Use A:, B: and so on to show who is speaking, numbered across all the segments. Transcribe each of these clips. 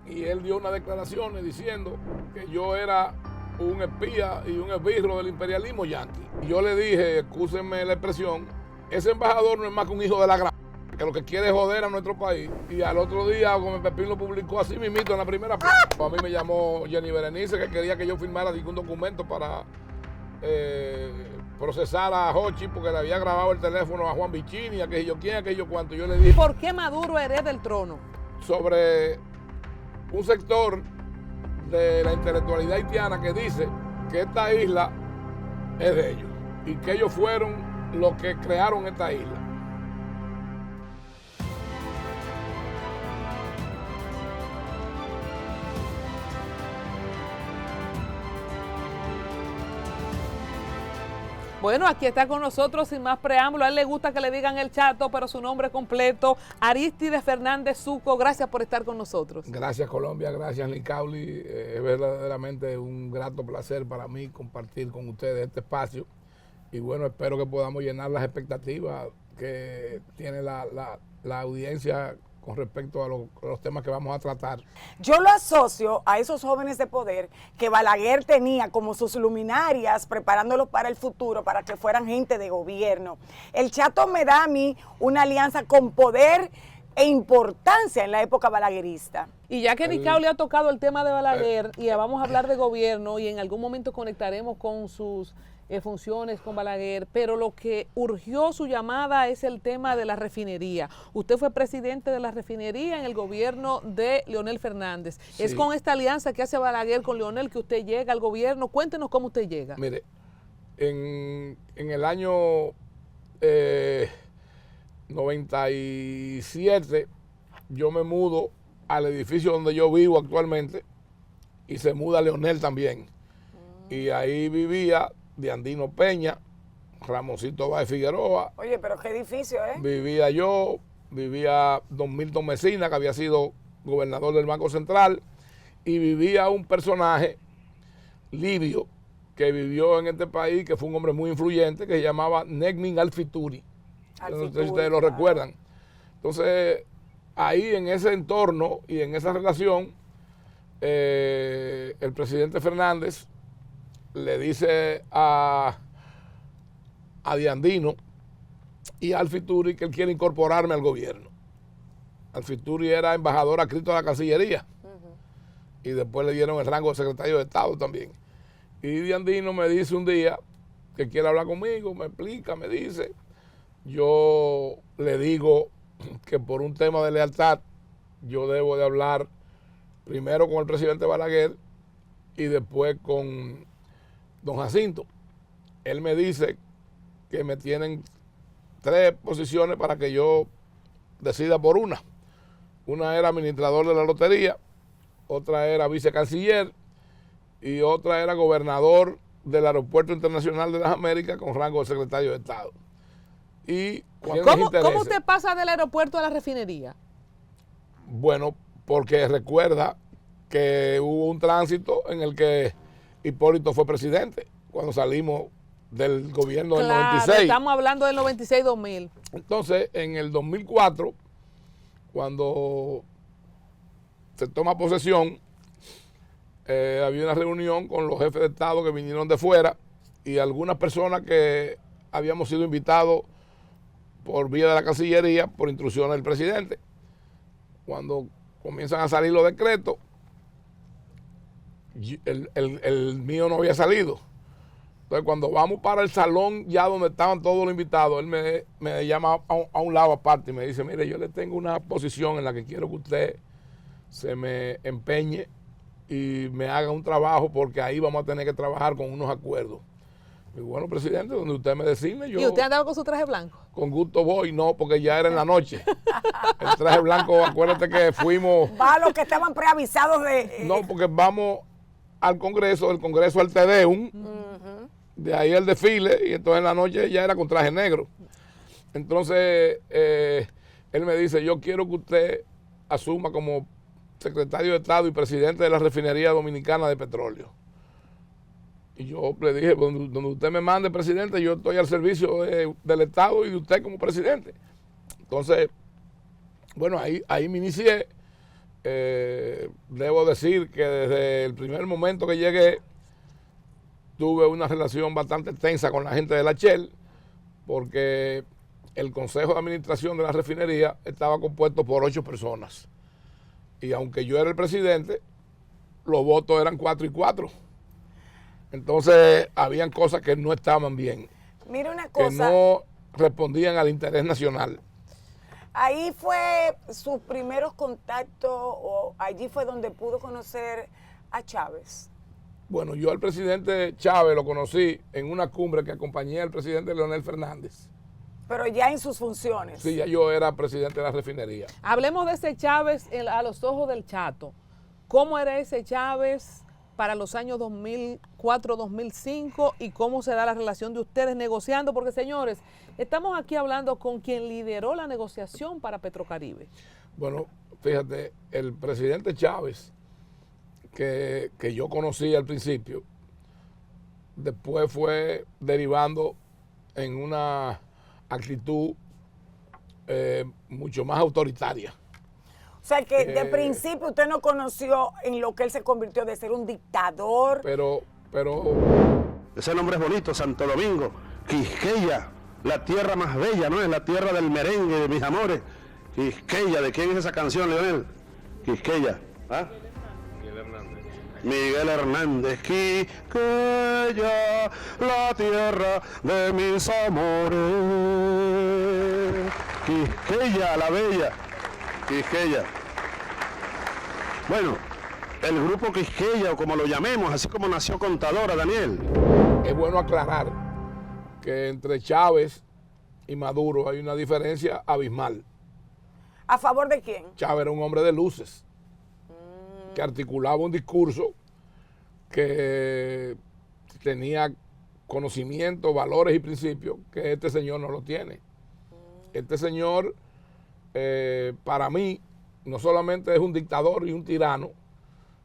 A: y él dio unas declaraciones diciendo que yo era un espía y un esbirro del imperialismo yanqui. Y yo le dije, excúsenme la expresión, ese embajador no es más que un hijo de la gran, que lo que quiere es joder a nuestro país. Y al otro día, Gómez Pepín lo publicó así mismito en la primera plana. A mí me llamó Jenny Berenice, que quería que yo firmara un documento para procesar a Hochi, porque le había grabado el teléfono a Juan Bichini, a que yo quién, a que yo cuánto. Yo le dije,
B: ¿por qué Maduro hereda el trono?
A: Sobre un sector de la intelectualidad haitiana que dice que esta isla es de ellos y que ellos fueron los que crearon esta isla.
B: Bueno, aquí está con nosotros sin más preámbulo. A él le gusta que le digan el Chato, pero su nombre completo, Arístides Fernández Zuco. Gracias por estar con nosotros.
A: Gracias, Colombia. Gracias, Licauli. Es verdaderamente un grato placer para mí compartir con ustedes este espacio. Y bueno, espero que podamos llenar las expectativas que tiene la audiencia con respecto a los temas que vamos a tratar.
C: Yo lo asocio a esos jóvenes de poder que Balaguer tenía como sus luminarias preparándolos para el futuro, para que fueran gente de gobierno. El Chato me da a mí una alianza con poder e importancia en la época balaguerista.
B: Y ya que Licauli ha tocado el tema de Balaguer, y ya vamos a hablar de gobierno, y en algún momento conectaremos con sus funciones con Balaguer, pero lo que urgió su llamada es el tema de la refinería. Usted fue presidente de la refinería en el gobierno de Leonel Fernández. Sí. Es con esta alianza que hace Balaguer con Leonel que usted llega al gobierno. Cuéntenos cómo usted llega.
A: Mire, en el año 97 yo me mudo al edificio donde yo vivo actualmente y se muda Leonel también. Y ahí vivía Diandino Peña, Ramoncito Báez Figueroa.
C: Oye, pero qué edificio, ¿eh?
A: Vivía yo, vivía don Milton Mesina, que había sido gobernador del Banco Central, y vivía un personaje libio que vivió en este país, que fue un hombre muy influyente, que se llamaba Negmin Alfituri. No sé si ustedes lo recuerdan. Entonces, ahí en ese entorno y en esa relación, el presidente Fernández le dice a Diandino y a Alfituri que él quiere incorporarme al gobierno. Alfituri era embajador adscrito a la Cancillería y después le dieron el rango de secretario de Estado también. Y Diandino me dice un día que quiere hablar conmigo, me explica, me dice. Yo le digo que por un tema de lealtad yo debo de hablar primero con el presidente Balaguer y después con don Jacinto. Él me dice que me tienen 3 posiciones para que yo decida por una. Una era administrador de la lotería, otra era vicecanciller y otra era gobernador del Aeropuerto Internacional de las Américas con rango de secretario de Estado. Y
B: ¿Cómo usted pasa del aeropuerto a la refinería?
A: Bueno, porque recuerda que hubo un tránsito en el que Hipólito fue presidente cuando salimos del gobierno del 96.
B: Estamos hablando del 96-2000.
A: Entonces, en el 2004, cuando se toma posesión, había una reunión con los jefes de Estado que vinieron de fuera y algunas personas que habíamos sido invitados por vía de la Cancillería por instrucciones del presidente. Cuando comienzan a salir los decretos, el mío no había salido. Entonces, cuando vamos para el salón ya donde estaban todos los invitados, él me llama a un lado aparte y me dice, mire, yo le tengo una posición en la que quiero que usted se me empeñe y me haga un trabajo porque ahí vamos a tener que trabajar con unos acuerdos. Y bueno, presidente, donde usted me designe, yo...
B: ¿Y usted andaba con su traje blanco?
A: Con gusto voy, no, porque ya era en la noche. El traje blanco, acuérdate que fuimos...
C: Va a los que estaban preavisados de...
A: No, porque vamos al Congreso, del Congreso al Tedeum, de ahí el desfile, y entonces en la noche ya era con traje negro. Entonces, él me dice, yo quiero que usted asuma como secretario de Estado y presidente de la Refinería Dominicana de Petróleo. Y yo le dije, donde usted me mande, presidente, yo estoy al servicio del Estado y de usted como presidente. Entonces, bueno, ahí me inicié. debo decir que desde el primer momento que llegué, tuve una relación bastante tensa con la gente de la Shell, porque el Consejo de Administración de la refinería estaba compuesto por 8 personas. Y aunque yo era el presidente, los votos eran 4 y 4. Entonces, habían cosas que no estaban bien.
C: Mira una
A: Que
C: cosa.
A: no respondían al interés nacional.
C: Ahí fue sus primeros contactos, o allí fue donde pudo conocer a Chávez.
A: Bueno, yo al presidente Chávez lo conocí en una cumbre que acompañé al presidente Leonel Fernández.
C: Pero ya en sus funciones.
A: Sí, ya yo era presidente de la refinería.
B: Hablemos de ese Chávez a los ojos del Chato. ¿Cómo era ese Chávez para los años 2004-2005 y cómo se da la relación de ustedes negociando? Porque, señores, estamos aquí hablando con quien lideró la negociación para Petrocaribe.
A: Bueno, fíjate, el presidente Chávez, que yo conocí al principio, después fue derivando en una actitud mucho más autoritaria.
C: O sea, que de principio usted no conoció en lo que él se convirtió de ser un dictador.
A: Pero
D: Ese nombre es bonito, Santo Domingo, Quisqueya, la tierra más bella, ¿no? Es la tierra del merengue, de mis amores. Quisqueya, ¿de quién es esa canción, Leonel? Quisqueya, ¿ah? Miguel Hernández, Quisqueya, la tierra de mis amores. Quisqueya, la bella, Quisqueya. Bueno, el grupo Quisqueya, o como lo llamemos, así como nació Contadora, Daniel.
A: es bueno aclarar que entre Chávez y Maduro hay una diferencia abismal.
C: ¿A favor de quién?
A: Chávez era un hombre de luces, que articulaba un discurso que tenía conocimiento, valores y principios que este señor no lo tiene. Este señor, para mí, no solamente es un dictador y un tirano,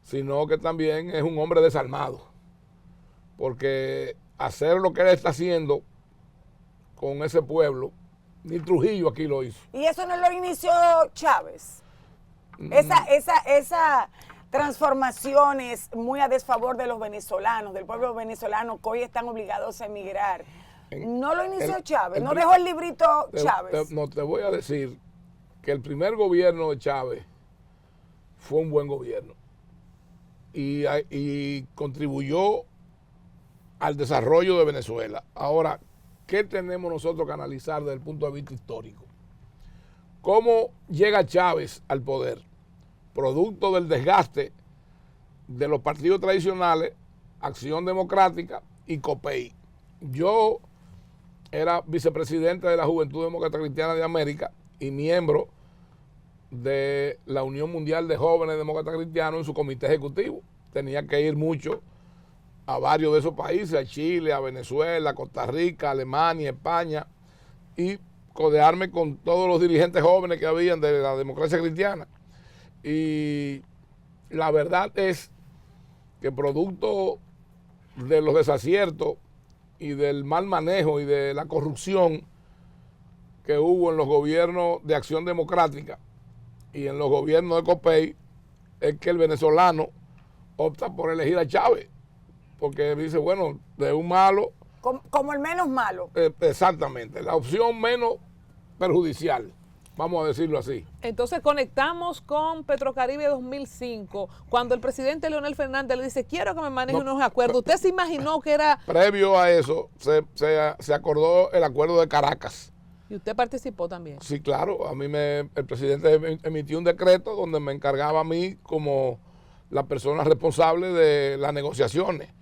A: sino que también es un hombre desalmado. Porque hacer lo que él está haciendo con ese pueblo, ni Trujillo aquí lo hizo.
C: Y eso no lo inició Chávez. Esa transformación es muy a desfavor de los venezolanos, del pueblo venezolano, que hoy están obligados a emigrar. No lo inició Chávez, no dejó el librito Chávez.
A: No, te voy a decir que el primer gobierno de Chávez fue un buen gobierno y contribuyó al desarrollo de Venezuela. Ahora, ¿qué tenemos nosotros que analizar desde el punto de vista histórico? ¿Cómo llega Chávez al poder? Producto del desgaste de los partidos tradicionales, Acción Democrática y COPEI. Yo era vicepresidente de la Juventud Demócrata Cristiana de América y miembro de la Unión Mundial de Jóvenes Demócratas Cristianos en su comité ejecutivo. Tenía que ir mucho a varios de esos países, a Chile, a Venezuela, Costa Rica, Alemania, España, y codearme con todos los dirigentes jóvenes que habían de la democracia cristiana. Y la verdad es que producto de los desaciertos y del mal manejo y de la corrupción que hubo en los gobiernos de Acción Democrática y en los gobiernos de COPEI, es que el venezolano opta por elegir a Chávez, porque dice, bueno, de un malo...
C: Como el menos malo.
A: Exactamente, la opción menos perjudicial, vamos a decirlo así.
B: Entonces conectamos con Petrocaribe 2005, cuando el presidente Leonel Fernández le dice, quiero que me maneje unos acuerdos. ¿Usted se imaginó que era...?
A: Previo a eso, se acordó el acuerdo de Caracas.
B: Y usted participó también.
A: Sí, claro, a mí el presidente emitió un decreto donde me encargaba a mí como la persona responsable de las negociaciones.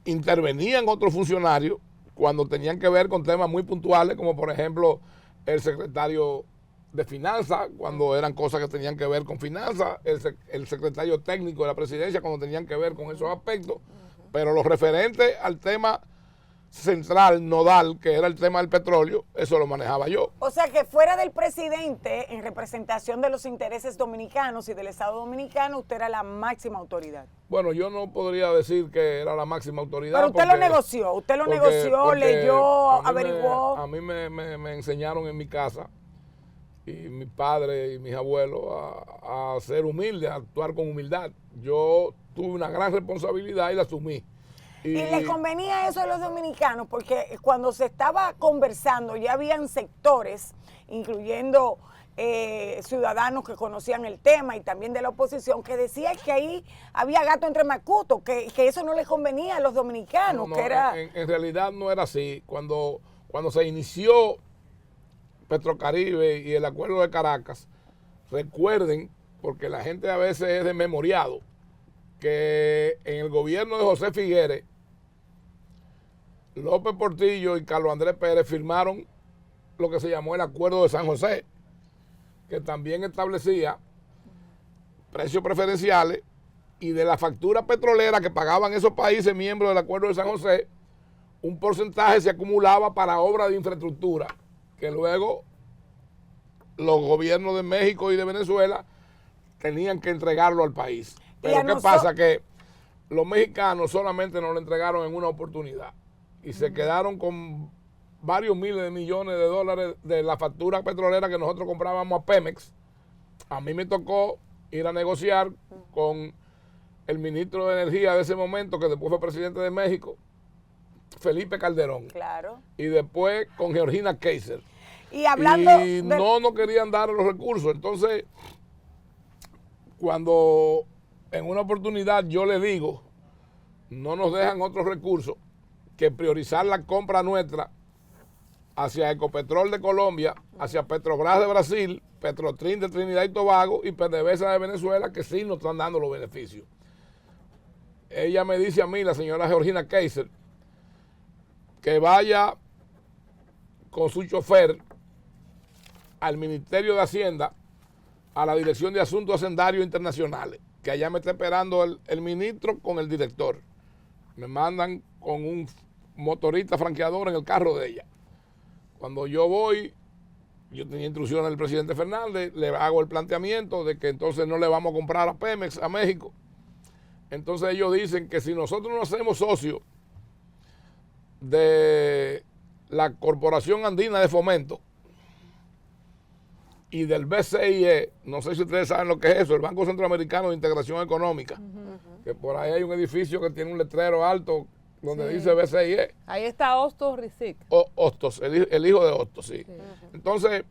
A: Intervenían otros funcionarios cuando tenían que ver con temas muy puntuales, como por ejemplo el secretario de Finanzas, cuando eran cosas que tenían que ver con finanzas, el secretario técnico de la presidencia, cuando tenían que ver con esos aspectos, pero lo referente al tema central, nodal, que era el tema del petróleo, eso lo manejaba yo.
C: O sea que fuera del presidente, en representación de los intereses dominicanos y del Estado dominicano, usted era la máxima autoridad.
A: Bueno, yo no podría decir que era la máxima autoridad.
C: Pero usted lo negoció,
A: porque
C: leyó,
A: a
C: averiguó.
A: A mí me enseñaron en mi casa y mi padre y mis abuelos a ser humilde, a actuar con humildad. Yo tuve una gran responsabilidad y la asumí.
C: Y les convenía eso a los dominicanos, porque cuando se estaba conversando ya habían sectores, incluyendo ciudadanos que conocían el tema y también de la oposición, que decían que ahí había gato entre macutos, que eso no les convenía a los dominicanos.
A: No,
C: que era...
A: en realidad no era así. Cuando se inició Petrocaribe y el acuerdo de Caracas, recuerden, porque la gente a veces es desmemoriado, que en el gobierno de José Figueres, López Portillo y Carlos Andrés Pérez firmaron lo que se llamó el Acuerdo de San José, que también establecía precios preferenciales y de la factura petrolera que pagaban esos países miembros del Acuerdo de San José, un porcentaje se acumulaba para obras de infraestructura, que luego los gobiernos de México y de Venezuela tenían que entregarlo al país. Pero ¿qué pasa? Que los mexicanos solamente nos lo entregaron en una oportunidad y se quedaron con varios miles de millones de dólares de la factura petrolera que nosotros comprábamos a Pemex. A mí me tocó ir a negociar con el ministro de Energía de ese momento, que después fue presidente de México, Felipe Calderón.
C: Claro.
A: Y después con Georgina Kaiser.
C: Y hablando
A: no querían dar los recursos. Entonces, cuando en una oportunidad yo le digo, no nos dejan otros recursos que priorizar la compra nuestra hacia Ecopetrol de Colombia, hacia Petrobras de Brasil, Petrotrin de Trinidad y Tobago y PDVSA de Venezuela, que sí nos están dando los beneficios. Ella me dice a mí, la señora Georgina Kaiser, que vaya con su chofer al Ministerio de Hacienda, a la Dirección de Asuntos Hacendarios Internacionales, que allá me está esperando el ministro con el director. Me mandan con un motorista franqueador en el carro de ella. Cuando yo voy, yo tenía instrucciones del presidente Fernández, le hago el planteamiento de que entonces no le vamos a comprar a Pemex, a México. Entonces ellos dicen que si nosotros no hacemos socios de la Corporación Andina de Fomento y del BCIE, no sé si ustedes saben lo que es eso, el Banco Centroamericano de Integración Económica, que por ahí hay un edificio que tiene un letrero alto donde dice BCIE.
B: Ahí está Hostos Rizik.
A: Hostos, el hijo de Hostos, sí. Entonces,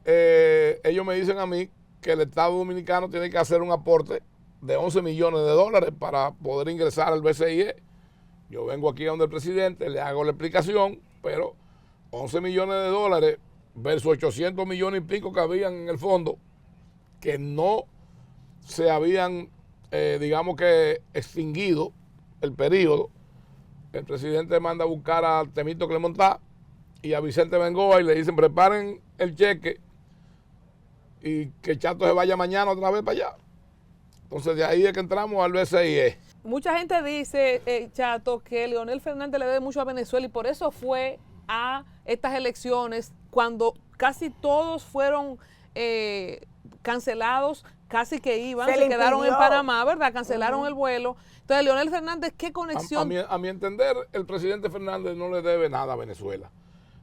A: ellos me dicen a mí que el Estado Dominicano tiene que hacer un aporte de 11 millones de dólares para poder ingresar al BCIE. Yo vengo aquí a donde el presidente, le hago la explicación, pero 11 millones de dólares versus 800 millones y pico que habían en el fondo, que no se habían, digamos que, extinguido el periodo. El presidente manda a buscar a Temito Clemontá y a Vicente Bengoa y le dicen, preparen el cheque y que Chato se vaya mañana otra vez para allá. Entonces de ahí es que entramos al BCIE.
B: Mucha gente dice, Chato, que Leonel Fernández le debe mucho a Venezuela y por eso fue a estas elecciones cuando casi todos fueron cancelados, casi que iban, se quedaron en Panamá, ¿verdad? Cancelaron el vuelo. Entonces, Leonel Fernández, ¿qué conexión?
A: A mi entender, el presidente Fernández no le debe nada a Venezuela.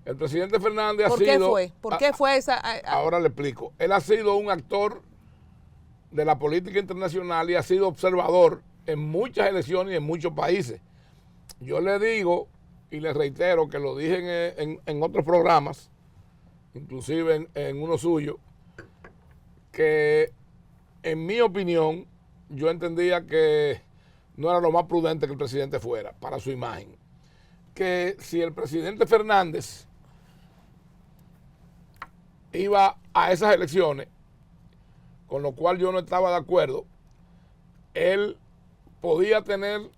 A: El presidente Fernández ha sido...
B: ¿Por qué fue? ¿Por qué fue esa...?
A: Ahora le explico. Él ha sido un actor de la política internacional y ha sido observador en muchas elecciones y en muchos países. Yo le digo y le reitero que lo dije en otros programas, inclusive en uno suyo, que en mi opinión yo entendía que no era lo más prudente que el presidente fuera para su imagen. Que si el presidente Fernández iba a esas elecciones, con lo cual yo no estaba de acuerdo, él podía tener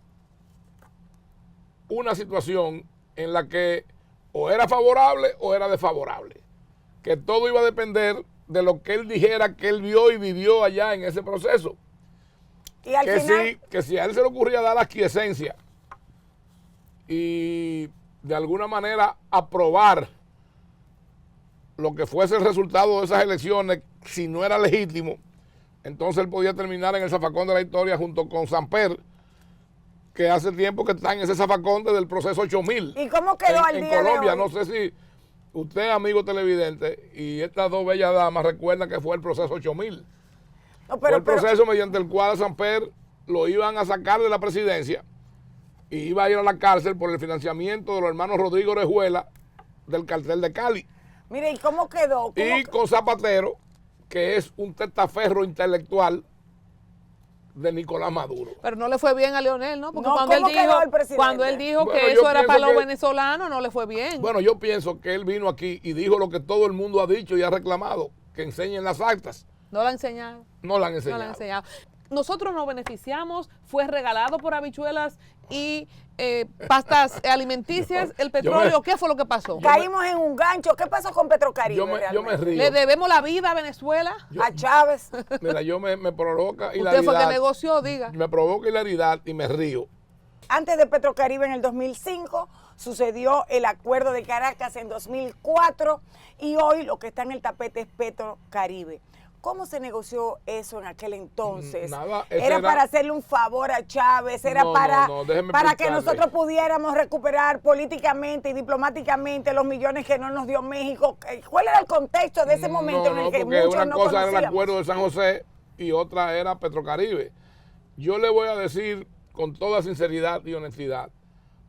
A: una situación en la que o era favorable o era desfavorable, que todo iba a depender de lo que él dijera que él vio y vivió allá en ese proceso.
C: Y al final...
A: que si a él se le ocurría dar la aquiescencia y de alguna manera aprobar lo que fuese el resultado de esas elecciones, si no era legítimo, entonces él podía terminar en el zafacón de la historia junto con Samper, que hace tiempo que está en ese zafacón desde el proceso 8000.
C: ¿Y cómo quedó al día
A: Colombia?
C: de hoy?
A: No sé si usted, amigo televidente, y estas dos bellas damas recuerdan que fue el proceso 8000.
C: No,
A: Fue el proceso mediante el cual a Samper lo iban a sacar de la presidencia y iba a ir a la cárcel por el financiamiento de los hermanos Rodrigo Orejuela del cartel de Cali.
C: Mire, ¿y cómo quedó?
A: Y con Zapatero, que es un testaferro intelectual de Nicolás Maduro.
B: Pero no le fue bien a Leonel, ¿no? Porque
C: No,
B: cuando
C: ¿cómo quedó el presidente?
B: cuando él dijo
A: Bueno,
B: que
A: yo
B: eso era
A: pienso
B: para los
A: que-
B: venezolanos, no le fue bien.
A: Bueno, yo pienso que él vino aquí y dijo lo que todo el mundo ha dicho y ha reclamado, que enseñen las actas.
B: No la han enseñado.
A: No la han
B: No
A: enseñado.
B: la han enseñado. Nosotros nos beneficiamos, fue regalado por habichuelas y pastas alimenticias, el petróleo. ¿Qué fue lo que pasó?
C: Caímos en un gancho. ¿Qué pasó con Petrocaribe?
A: Yo me
C: realmente?
A: río.
B: ¿Le debemos la vida a Venezuela?
C: A Chávez.
A: Mira, yo me provoca
B: Usted
A: hilaridad.
B: fue que negoció, diga.
A: Me provoca hilaridad y me río.
C: Antes de Petrocaribe en el 2005, sucedió el acuerdo de Caracas en 2004 y hoy lo que está en el tapete es Petrocaribe. ¿Cómo se negoció eso en aquel entonces?
A: Nada,
C: ¿Era para hacerle un favor a Chávez? ¿Era
A: No,
C: para,
A: no, déjeme
C: para que
A: explicarle.
C: nosotros pudiéramos recuperar políticamente y diplomáticamente los millones que no nos dio México? ¿Cuál era el contexto de ese momento en el que
A: porque
C: muchos
A: una
C: no
A: cosa era el
C: conocíamos?
A: acuerdo de San José y otra era Petrocaribe. Yo le voy a decir con toda sinceridad y honestidad,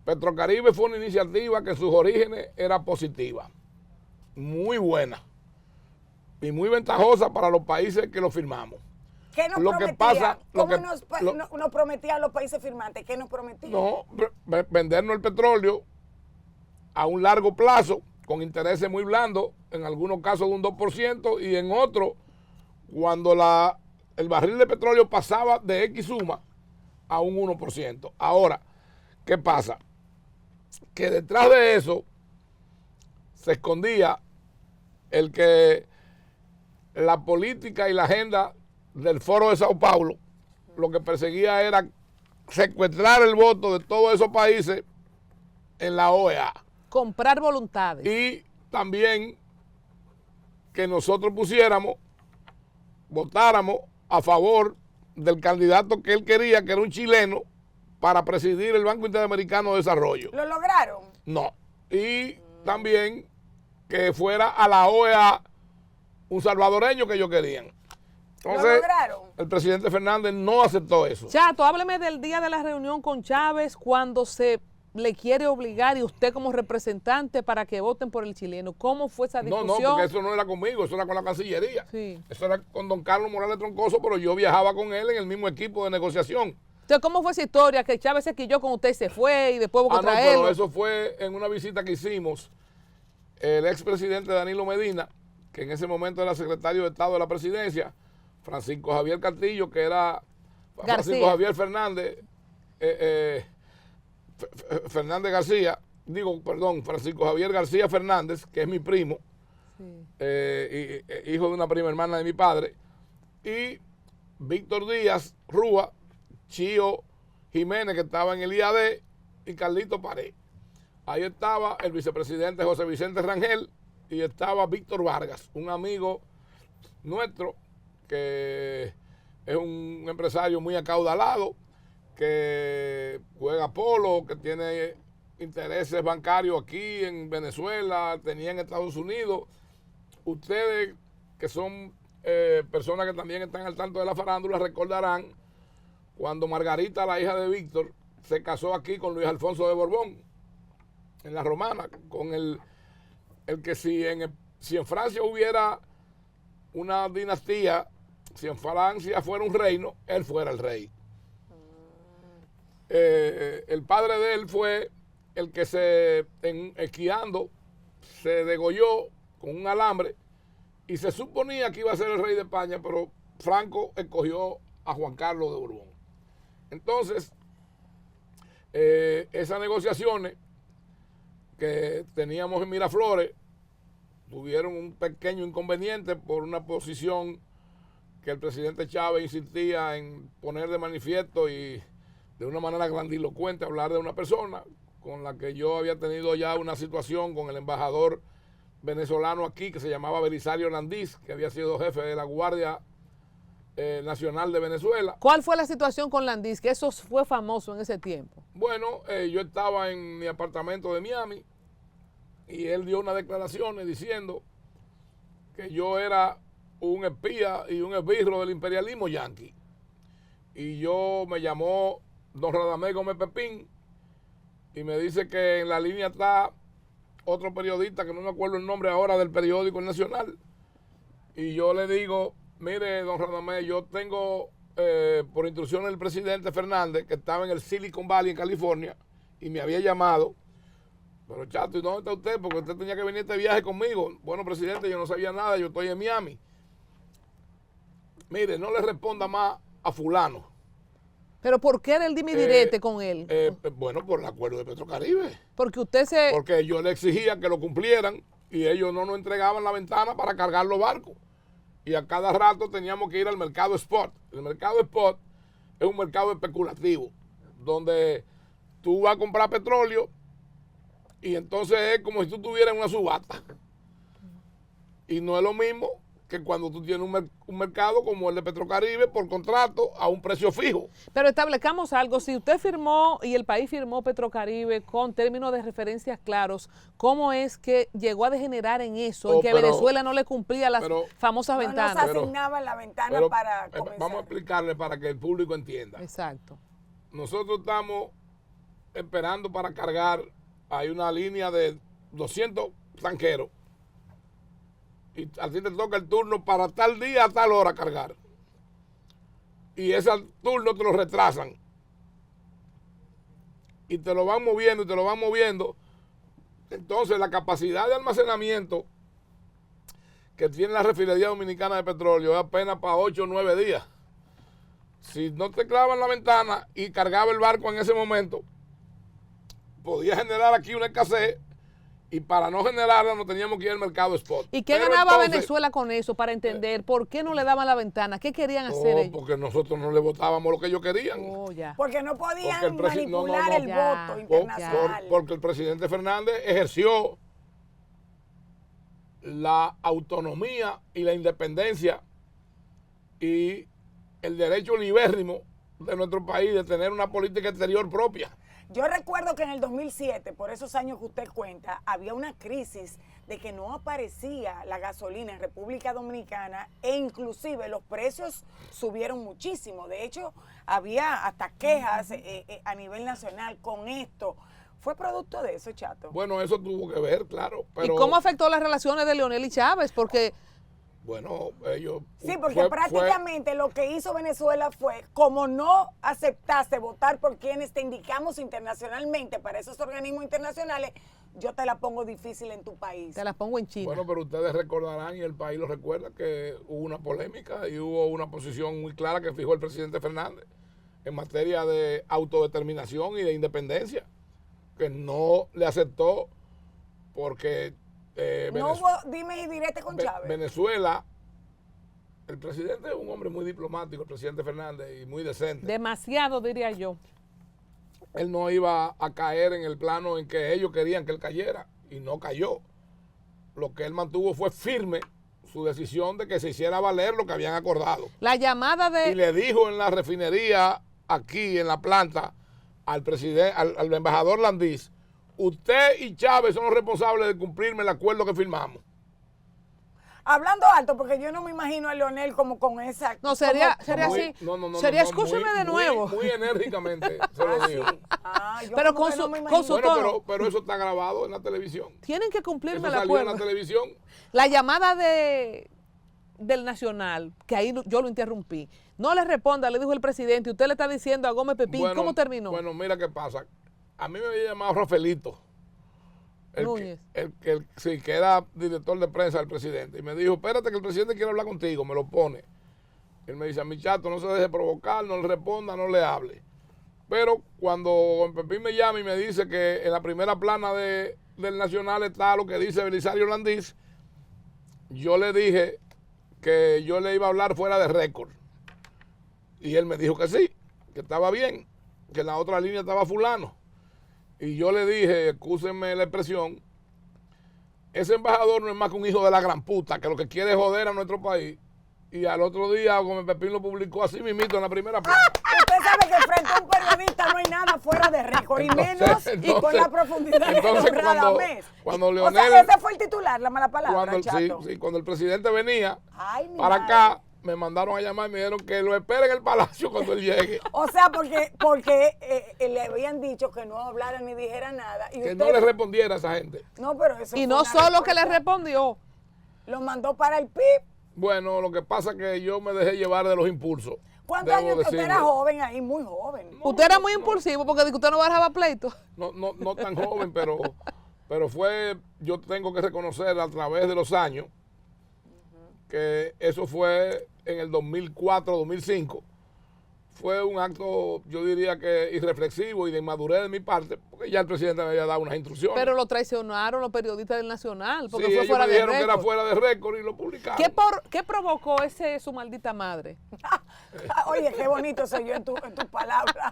A: Petrocaribe fue una iniciativa que en sus orígenes era positiva, muy buena y muy ventajosa para los países que lo firmamos.
C: ¿Qué nos
A: Lo que
C: prometía?
A: pasa- lo
C: ¿Cómo
A: que-
C: nos prometían los países firmantes? ¿Qué nos prometían?
A: No, vendernos el petróleo a un largo plazo, con intereses muy blandos, en algunos casos de un 2%, y en otros, cuando el barril de petróleo pasaba de X suma a un 1%. Ahora, ¿qué pasa? Que detrás de eso se escondía el que la política y la agenda del Foro de Sao Paulo lo que perseguía era secuestrar el voto de todos esos países en la OEA.
B: Comprar voluntades.
A: Y también que nosotros votáramos a favor del candidato que él quería, que era un chileno, para presidir el Banco Interamericano de Desarrollo.
C: ¿Lo lograron?
A: No. Y también que fuera a la OEA un salvadoreño que ellos querían.
C: ¿Lo
A: Entonces,
C: lograron?
A: el presidente Fernández no aceptó eso.
B: Chato, hábleme del día de la reunión con Chávez cuando se le quiere obligar y usted como representante para que voten por el chileno. ¿Cómo fue esa
A: No,
B: discusión?
A: no, porque eso no era conmigo, eso era con la Cancillería.
B: Sí.
A: Eso era con don Carlos Morales Troncoso, pero yo viajaba con él en el mismo equipo de negociación.
B: Entonces, ¿cómo fue esa historia? Que Chávez se quilló con usted y se fue y después hubo que
A: No,
B: traerlo.
A: pero eso fue en una visita que hicimos el expresidente Danilo Medina, que en ese momento era secretario de Estado de la Presidencia, Francisco Javier Castillo, que era Francisco
B: García.
A: Javier Fernández, Francisco Javier García Fernández, que es mi primo, hijo de una prima hermana de mi padre, y Víctor Díaz Rúa, Chío Jiménez, que estaba en el IAD, y Carlito Pared. Ahí estaba el vicepresidente José Vicente Rangel y estaba Víctor Vargas, un amigo nuestro que es un empresario muy acaudalado, que juega polo, que tiene intereses bancarios aquí en Venezuela, tenía en Estados Unidos. Ustedes que son personas que también están al tanto de la farándula recordarán cuando Margarita, la hija de Víctor, se casó aquí con Luis Alfonso de Borbón, en la Romana, con el que si en Francia hubiera una dinastía, si en Francia fuera un reino, él fuera el rey. El padre de él fue el que esquiando se degolló con un alambre y se suponía que iba a ser el rey de España, pero Franco escogió a Juan Carlos de Borbón. Entonces, esas negociaciones que teníamos en Miraflores tuvieron un pequeño inconveniente por una posición que el presidente Chávez insistía en poner de manifiesto y de una manera grandilocuente hablar de una persona con la que yo había tenido ya una situación con el embajador venezolano aquí que se llamaba Belisario Landiz, que había sido jefe de la Guardia Nacional de Venezuela.
B: ¿Cuál fue la situación con Landiz? Que eso fue famoso en ese tiempo.
A: Bueno, yo estaba en mi apartamento de Miami y él dio unas declaraciones diciendo que yo era un espía y un esbirro del imperialismo yanqui. Y me llamó don Radamés Gómez Pepín y me dice que en la línea está otro periodista, que no me acuerdo el nombre ahora, del periódico Nacional. Y yo le digo, mire, don Radamés, yo tengo, por instrucciones del presidente Fernández, que estaba en el Silicon Valley, en California, y me había llamado. Pero chato, ¿y dónde está usted? Porque usted tenía que venir a este viaje conmigo. Bueno, presidente, yo no sabía nada, yo estoy en Miami. Mire, no le responda más a fulano.
B: ¿Pero por qué era el dime y direte con él?
A: Bueno, por el acuerdo de Petrocaribe.
B: Porque usted
A: Porque yo le exigía que lo cumplieran y ellos no nos entregaban la ventana para cargar los barcos. Y a cada rato teníamos que ir al mercado spot. El mercado spot es un mercado especulativo, donde tú vas a comprar petróleo y entonces es como si tú tuvieras una subasta. Y no es lo mismo que cuando tú tienes un mercado como el de Petrocaribe por contrato a un precio fijo.
B: Pero establezcamos algo, si usted firmó y el país firmó Petrocaribe con términos de referencias claros, ¿cómo es que llegó a degenerar en eso, en que Venezuela no le cumplía las famosas ventanas?
C: No nos asignaban la ventana para comenzar.
A: Vamos a explicarle para que el público entienda.
B: Exacto.
A: Nosotros estamos esperando para cargar, hay una línea de 200 tanqueros, y a ti te toca el turno para tal día a tal hora cargar. Y ese turno te lo retrasan. Y te lo van moviendo y te lo van moviendo. Entonces la capacidad de almacenamiento que tiene la Refinería Dominicana de Petróleo es apenas para 8 o 9 días. Si no te clavan la ventana y cargaba el barco en ese momento, podía generar aquí una escasez. Y para no generarla nos teníamos que ir al mercado spot.
B: ¿Y qué ganaba Venezuela con eso, para entender por qué no le daban la ventana? ¿Qué querían hacer ellos?
A: Porque nosotros no le votábamos lo que ellos querían.
B: Ya.
C: Porque no podían manipular el voto internacional.
A: Porque el presidente Fernández ejerció la autonomía y la independencia y el derecho libérrimo de nuestro país de tener una política exterior propia.
C: Yo recuerdo que en el 2007, por esos años que usted cuenta, había una crisis de que no aparecía la gasolina en República Dominicana e inclusive los precios subieron muchísimo. De hecho, había hasta quejas a nivel nacional con esto. ¿Fue producto de eso, Chato?
A: Bueno, eso tuvo que ver, claro. Pero,
B: ¿y cómo afectó las relaciones de Leonel y Chávez? Porque...
A: Bueno, ellos...
C: Sí, porque prácticamente lo que hizo Venezuela fue, como no aceptaste votar por quienes te indicamos internacionalmente para esos organismos internacionales, yo te la pongo difícil en tu país.
B: Te la pongo en China.
A: Bueno, pero ustedes recordarán, y el país lo recuerda, que hubo una polémica y hubo una posición muy clara que fijó el presidente Fernández en materia de autodeterminación y de independencia, que no le aceptó porque...
C: no hubo dime y direte con Chávez.
A: Venezuela, el presidente es un hombre muy diplomático, el presidente Fernández, y muy decente.
B: Demasiado, diría yo.
A: Él no iba a caer en el plano en que ellos querían que él cayera, y no cayó. Lo que él mantuvo fue firme su decisión de que se hiciera valer lo que habían acordado.
B: La llamada de...
A: Y le dijo en la refinería, aquí en la planta, al presidente, al embajador Landís: usted y Chávez son los responsables de cumplirme el acuerdo que firmamos.
C: Hablando alto, porque yo no me imagino a Leonel como con esa...
B: No, sería
C: como,
B: así. Sería, escúcheme de nuevo.
A: Muy enérgicamente se lo digo.
B: Pero con su tono.
A: Pero eso está grabado en la televisión.
B: Tienen que cumplirme el
A: salió
B: acuerdo.
A: En la televisión.
B: La llamada del Nacional, que ahí yo lo interrumpí. No le responda, le dijo el presidente. Usted le está diciendo a Gómez Pepín, bueno, ¿cómo terminó?
A: Bueno, mira qué pasa. A mí me había llamado Rafaelito,
B: Núñez,
A: que era director de prensa del presidente, y me dijo: espérate que el presidente quiere hablar contigo. Me lo pone. Él me dice: a mi Chato, no se deje provocar, no le responda, no le hable. Pero cuando Pepín me llama y me dice que en la primera plana del Nacional está lo que dice Belisario Landís, yo le dije que yo le iba a hablar fuera de récord. Y él me dijo que sí, que estaba bien, que en la otra línea estaba fulano. Y yo le dije, excúsenme la expresión, ese embajador no es más que un hijo de la gran puta, que lo que quiere es joder a nuestro país Y al otro día, Gómez Pepín lo publicó así mismito en la primera plana.
C: Usted sabe que frente a un periodista no hay nada fuera de récord, y menos y con la profundidad de
A: entonces
C: don
A: cuando
C: Radamés.
A: Leonel,
C: O sea, ese fue el titular, la mala palabra, Chato.
A: sí, cuando el presidente venía
C: Ay, mi
A: para
C: madre.
A: acá, me mandaron a llamar y me dijeron que lo esperen en el palacio cuando él llegue.
C: O sea, porque le habían dicho que no hablara ni dijera nada. Y
A: Que
C: usted,
A: no le respondiera a esa gente.
C: No, pero eso
B: Y
C: fue
B: no
C: una
B: solo que le
C: respuesta.
B: respondió.
C: Lo mandó para el PIB.
A: Bueno, lo que pasa es que yo me dejé llevar de los impulsos.
C: ¿Cuántos
A: debo
C: años? Usted era
A: decirlo.
C: joven ahí, muy joven.
B: Usted era muy impulsivo porque dijo que usted no bajaba pleito.
A: No tan joven, pero fue, yo tengo que reconocer a través de los años que eso fue en el 2004, 2005. Fue un acto, yo diría que irreflexivo y de inmadurez de mi parte, porque ya el presidente me había dado unas instrucciones.
B: Pero lo traicionaron los periodistas del Nacional porque
A: sí,
B: fue
A: ellos
B: fuera
A: me
B: de
A: dijeron que era
B: récord.
A: fuera de récord y lo publicaron.
B: ¿Qué provocó ese su maldita madre?
C: Oye, qué bonito soy yo en tus palabras.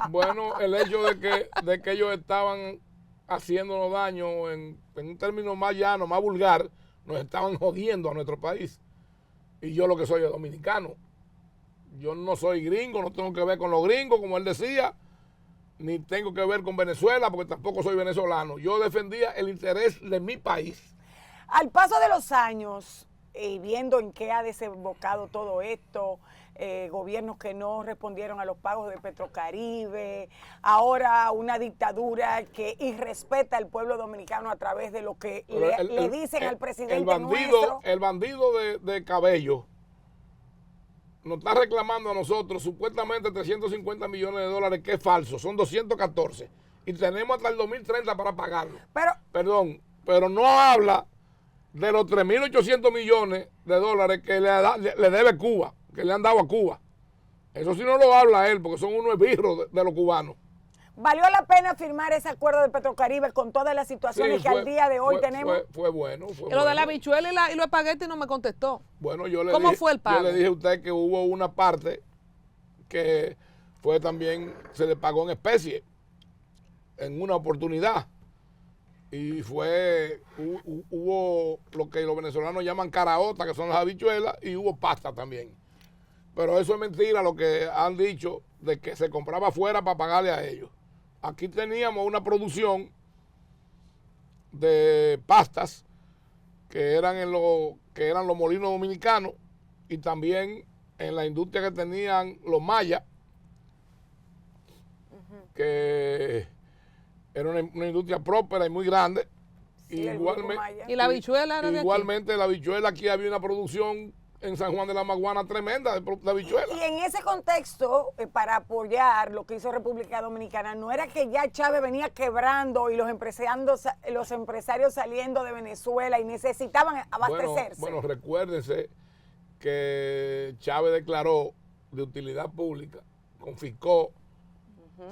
A: Bueno, el hecho de que ellos estaban haciéndonos daño en un término más llano, más vulgar, nos estaban jodiendo a nuestro país. Y yo lo que soy es dominicano. Yo no soy gringo, no tengo que ver con los gringos, como él decía, ni tengo que ver con Venezuela, porque tampoco soy venezolano. Yo defendía el interés de mi país.
C: Al paso de los años, y viendo en qué ha desembocado todo esto, gobiernos que no respondieron a los pagos de Petrocaribe, ahora una dictadura que irrespeta al pueblo dominicano a través de lo que le dicen al presidente nuestro.
A: El bandido de Cabello nos está reclamando a nosotros supuestamente 350 millones de dólares, que es falso, son 214. Y tenemos hasta el 2030 para pagarlo. Pero no habla de los 3.800 millones de dólares que le debe Cuba, que le han dado a Cuba. Eso sí no lo habla él, porque son unos esbirros de los cubanos.
C: ¿Valió la pena firmar ese acuerdo de Petrocaribe con todas las situaciones que al día de hoy tenemos?
A: Fue bueno.
B: Lo de la habichuela y los espaguetis no me contestó.
A: Bueno, yo le
B: ¿Cómo
A: dije,
B: fue el pago?
A: Yo le dije a usted que hubo una parte que fue también, se le pagó en especie, en una oportunidad. Y hubo lo que los venezolanos llaman caraota, que son las habichuelas, y hubo pasta también. Pero eso es mentira lo que han dicho de que se compraba afuera para pagarle a ellos. Aquí teníamos una producción de pastas que eran los molinos dominicanos, y también en la industria que tenían los mayas, que era una industria próspera y muy grande.
C: Sí,
B: ¿Y la habichuela era de aquí?
A: Igualmente la habichuela, aquí había una producción en San Juan de la Maguana tremenda de habichuela.
C: Y en ese contexto, para apoyar lo que hizo República Dominicana, no era que ya Chávez venía quebrando y los empresarios saliendo de Venezuela y necesitaban abastecerse.
A: Bueno, recuérdense que Chávez declaró de utilidad pública, confiscó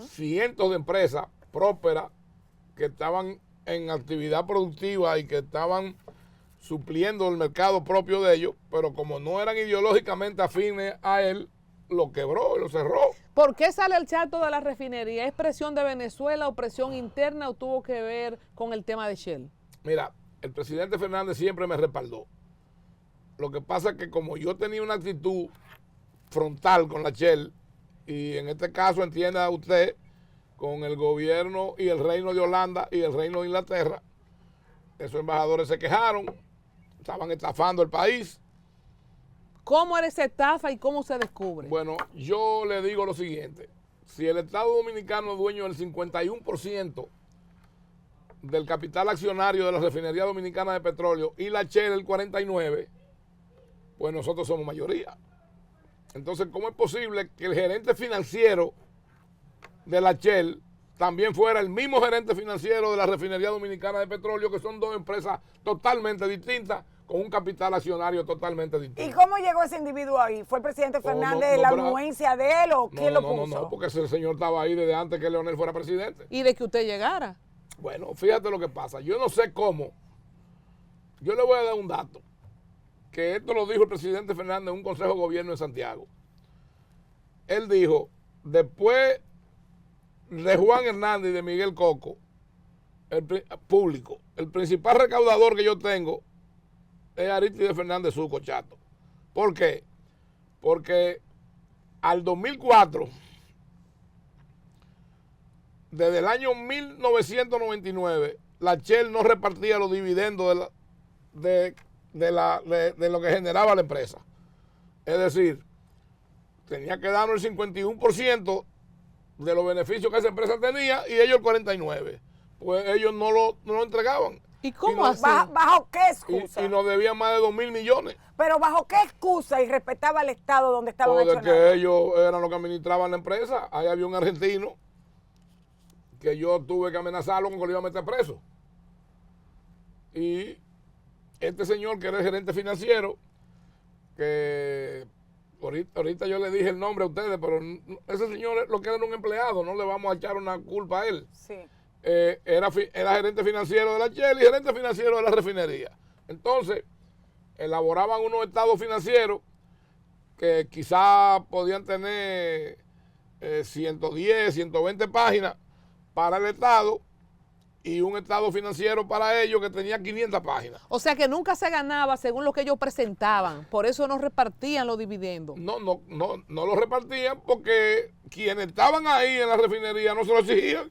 A: cientos de empresas prósperas que estaban en actividad productiva y que estaban supliendo el mercado propio de ellos, pero como no eran ideológicamente afines a él, lo quebró y lo cerró.
B: ¿Por qué sale el Chato de la refinería? ¿Es presión de Venezuela o presión interna o tuvo que ver con el tema de Shell?
A: Mira, el presidente Fernández siempre me respaldó. Lo que pasa es que como yo tenía una actitud frontal con la Shell, y en este caso entienda usted, con el gobierno y el reino de Holanda y el reino de Inglaterra, esos embajadores se quejaron, estaban estafando el país.
B: ¿Cómo era esa estafa y cómo se descubre?
A: Bueno, yo le digo lo siguiente: si el Estado Dominicano es dueño del 51% del capital accionario de la Refinería Dominicana de Petróleo y la Shell el 49%, pues nosotros somos mayoría. Entonces, ¿cómo es posible que el gerente financiero de la Shell también fuera el mismo gerente financiero de la Refinería Dominicana de Petróleo, que son dos empresas totalmente distintas, con un capital accionario totalmente distinto?
C: ¿Y cómo llegó ese individuo ahí? ¿Fue el presidente Fernández la anuencia de él o quién lo puso?
A: No, porque ese señor estaba ahí desde antes que Leonel fuera presidente.
B: ¿Y de que usted llegara?
A: Bueno, fíjate lo que pasa. Yo no sé cómo. Yo le voy a dar un dato, que esto lo dijo el presidente Fernández en un consejo de gobierno en Santiago. Él dijo, después de Juan Hernández y de Miguel Coco, el principal recaudador que yo tengo es Aristide Fernández Suco, Chato. ¿Por qué? Porque al 2004, desde el año 1999, la Shell no repartía los dividendos de lo que generaba la empresa. Es decir, tenía que darnos el 51% de los beneficios que esa empresa tenía y ellos el 49%. Pues ellos no lo entregaban.
B: ¿Y cómo así?
C: ¿Bajo qué excusa?
A: Y nos debían más de 2.000 millones.
C: Pero ¿bajo qué excusa y respetaba el Estado donde estaban
A: O de
C: accionando?
A: que ellos eran los que administraban la empresa. Ahí había un argentino que yo tuve que amenazarlo con que lo iba a meter preso. Y este señor, que era el gerente financiero, que ahorita yo le dije el nombre a ustedes, pero ese señor lo que era un empleado, no le vamos a echar una culpa a él.
C: Sí.
A: Era gerente financiero de la Shell y gerente financiero de la refinería. Entonces, elaboraban unos estados financieros que quizás podían tener 110, 120 páginas para el Estado y un estado financiero para ellos que tenía 500 páginas.
B: O sea que nunca se ganaba según lo que ellos presentaban, por eso no repartían los dividendos.
A: No lo repartían porque quienes estaban ahí en la refinería no se lo exigían.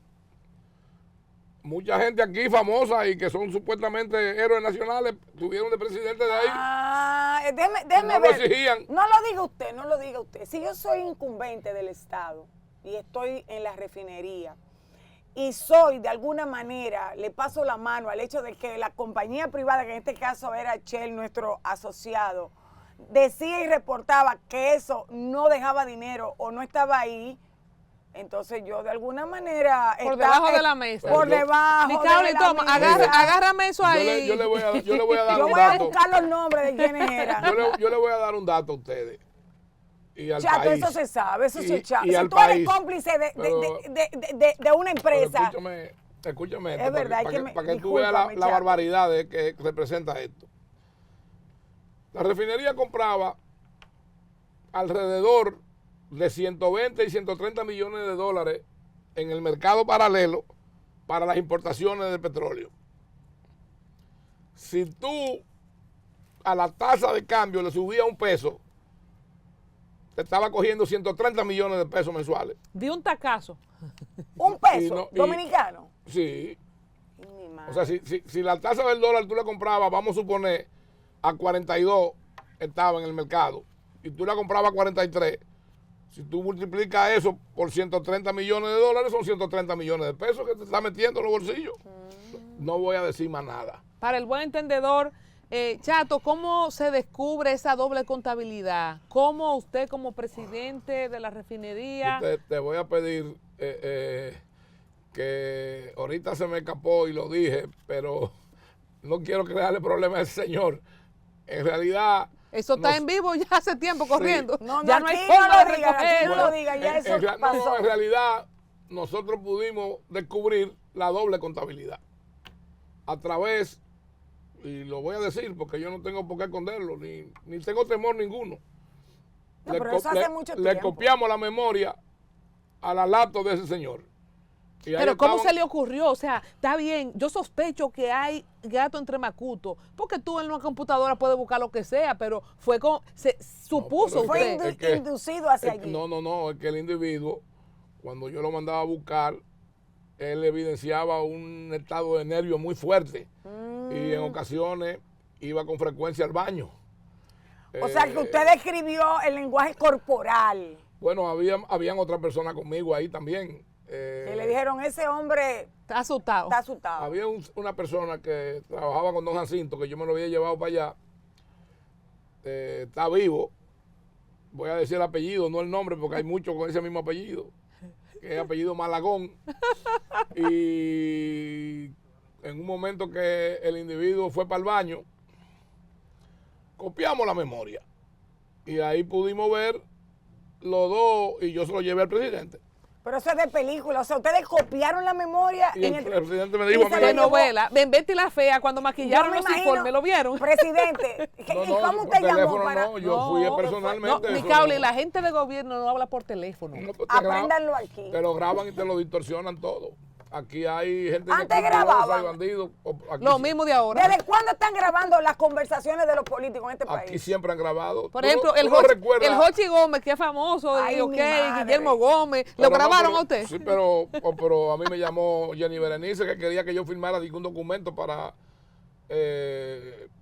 A: Mucha gente aquí famosa y que son supuestamente héroes nacionales tuvieron de presidente de ahí.
C: Déjeme
A: No lo
C: ver.
A: exigían.
C: No lo diga usted, no lo diga usted. Si yo soy incumbente del Estado y estoy en la refinería y soy de alguna manera, le paso la mano al hecho de que la compañía privada, que en este caso era Shell, nuestro asociado, decía y reportaba que eso no dejaba dinero o no estaba ahí, entonces yo de alguna manera...
B: Por debajo de la mesa.
C: Por debajo
B: Micaoli,
C: de la
B: toma,
C: mesa.
B: agárrame eso ahí.
A: Yo le voy a dar
C: Yo
A: un
C: voy a
A: dato.
C: buscar los nombres de quienes eran.
A: Yo le voy a dar un dato a ustedes. Y al
C: Chato,
A: país.
C: eso se sabe, eso sí es chato.
A: Y
C: Si
A: al
C: tú eres
A: país.
C: cómplice
A: Pero-
C: de una empresa,
A: Escúchame
C: Es
A: esto,
C: verdad,
A: para que tú veas la
C: discúlpame, Chato.
A: barbaridad que representa esto. La refinería compraba alrededor de 120 y 130 millones de dólares en el mercado paralelo para las importaciones de petróleo. Si tú a la tasa de cambio le subías un peso, te estaba cogiendo 130 millones de pesos mensuales.
B: Di un tacazo.
C: un peso
A: no- y-
C: dominicano.
A: Sí.
C: Y mi madre.
A: O sea, si la tasa del dólar tú la comprabas, vamos a suponer, a 42 estaba en el mercado, y tú la comprabas a 43, si tú multiplicas eso por 130 millones de dólares, son 130 millones de pesos que te está metiendo en los bolsillos. No voy a decir más nada.
B: Para el buen entendedor, Chato, ¿cómo se descubre esa doble contabilidad? ¿Cómo usted como presidente de la refinería?
A: Te voy a pedir que ahorita se me escapó y lo dije, pero no quiero crearle problemas a ese señor. En realidad...
B: Eso está
A: no-
B: en vivo ya hace tiempo corriendo.
C: No,
B: ya
C: no,
B: no hay
C: aquí
B: forma
C: no
B: de
C: lo diga, aquí
B: recoger
C: no
B: eso.
C: lo diga, ya eso pasó.
A: En realidad, nosotros pudimos descubrir la doble contabilidad a través, y lo voy a decir porque yo no tengo por qué esconderlo, ni tengo temor ninguno.
C: No, pero eso hace mucho
A: le
C: tiempo.
A: copiamos la memoria a la laptop de ese señor. Y ahí
B: Pero ¿cómo
A: estaban-
B: se le ocurrió? O sea, está bien, yo sospecho que hay gato entre macutos, porque tú en una computadora puedes buscar lo que sea, pero fue con, se supuso
A: pero
C: Fue
B: usted.
A: Es que-
C: inducido hacia
A: es que-
C: allí.
A: No, es que el individuo, cuando yo lo mandaba a buscar, él evidenciaba un estado de nervio muy fuerte y en ocasiones iba con frecuencia al baño.
C: O sea, que usted describió el lenguaje corporal.
A: Bueno, habían otras personas conmigo ahí también.
C: Que le dijeron, ese hombre
B: Está asustado.
C: está asustado.
A: Había una persona que trabajaba con don Jacinto, que yo me lo había llevado para allá. Está vivo. Voy a decir el apellido, no el nombre, porque hay muchos con ese mismo apellido. Que es apellido Malagón. Y en un momento que el individuo fue para el baño, copiamos la memoria. Y ahí pudimos ver los dos, y yo se lo llevé al presidente.
C: Pero eso es de película. O sea, ustedes copiaron la memoria.
A: Y
C: en
A: el presidente me dijo
C: y
A: a mí,
C: se lo
B: De
C: llevó.
B: novela, de Betty la Fea, cuando
C: Yo
B: maquillaron
C: me
B: los
C: imagino,
B: informes, ¿lo vieron?
C: Presidente, ¿y
A: No,
C: cómo
A: por
C: usted llamó
A: teléfono
C: para...?
A: no, yo fui personalmente.
B: No,
A: eso
B: Micaoli,
A: no.
B: la gente de gobierno no habla por teléfono.
A: No, pues
C: Apréndanlo aquí.
A: Te lo graban y te lo distorsionan todo. Aquí hay gente
C: Antes
A: meticulosa
C: grababan.
A: y bandidos. Aquí
B: Lo
A: sí-
B: mismo de ahora.
C: ¿Desde cuándo están grabando las conversaciones de los políticos en este país?
A: Aquí siempre han grabado.
B: Por
A: Tú
B: ejemplo,
A: no-
B: el
A: tú no
B: Jochi,
A: recuerdas-
B: el Jochi Gómez, que es famoso,
C: Ay,
B: y
C: mi madre.
B: Guillermo Gómez,
A: Pero
B: ¿lo
A: no,
B: grabaron
A: pero-
B: a usted?
A: Sí, pero a mí me llamó Jenny Berenice que quería que yo firmara un documento para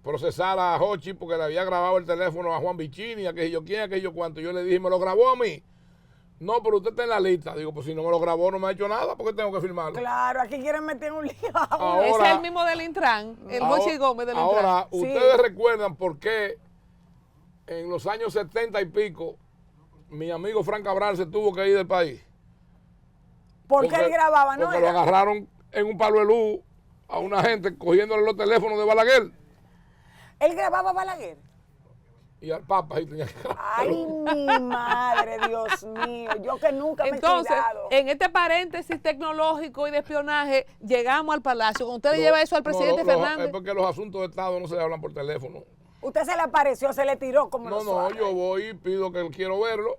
A: procesar a Jochi porque le había grabado el teléfono a Juan Bichini, a que yo quién, a que yo cuánto. Yo le dije, ¿me lo grabó a mí? No, pero usted está en la lista. Digo, pues si no me lo grabó, no me ha hecho nada, ¿por qué tengo que firmarlo?
C: Claro, aquí quieren meter un lío.
A: Ahora-
B: Ese es el mismo del Intran, el Jochi Gómez del Intran.
A: Ahora,
C: Sí.
A: ustedes recuerdan por qué en los años 70 y pico mi amigo Frank Cabral se tuvo que ir del país.
C: Porque él grababa, ¿no?
A: Porque lo agarraron en un palo de luz a una gente cogiéndole los teléfonos de Balaguer
C: Él grababa a Balaguer.
A: y al Papa. Y tenía que grabar.
C: Ay, mi madre, Dios mío. Yo que nunca me he
B: Entonces,
C: cuidado.
B: en este paréntesis tecnológico y de espionaje, llegamos al Palacio. Cuando usted le lleva eso al
A: No,
B: presidente Fernández.
A: Es porque los asuntos de Estado no se hablan por teléfono.
C: Usted se le apareció, se le tiró como
A: No,
C: los
A: no,
C: Suárez.
A: yo voy y pido que quiero verlo.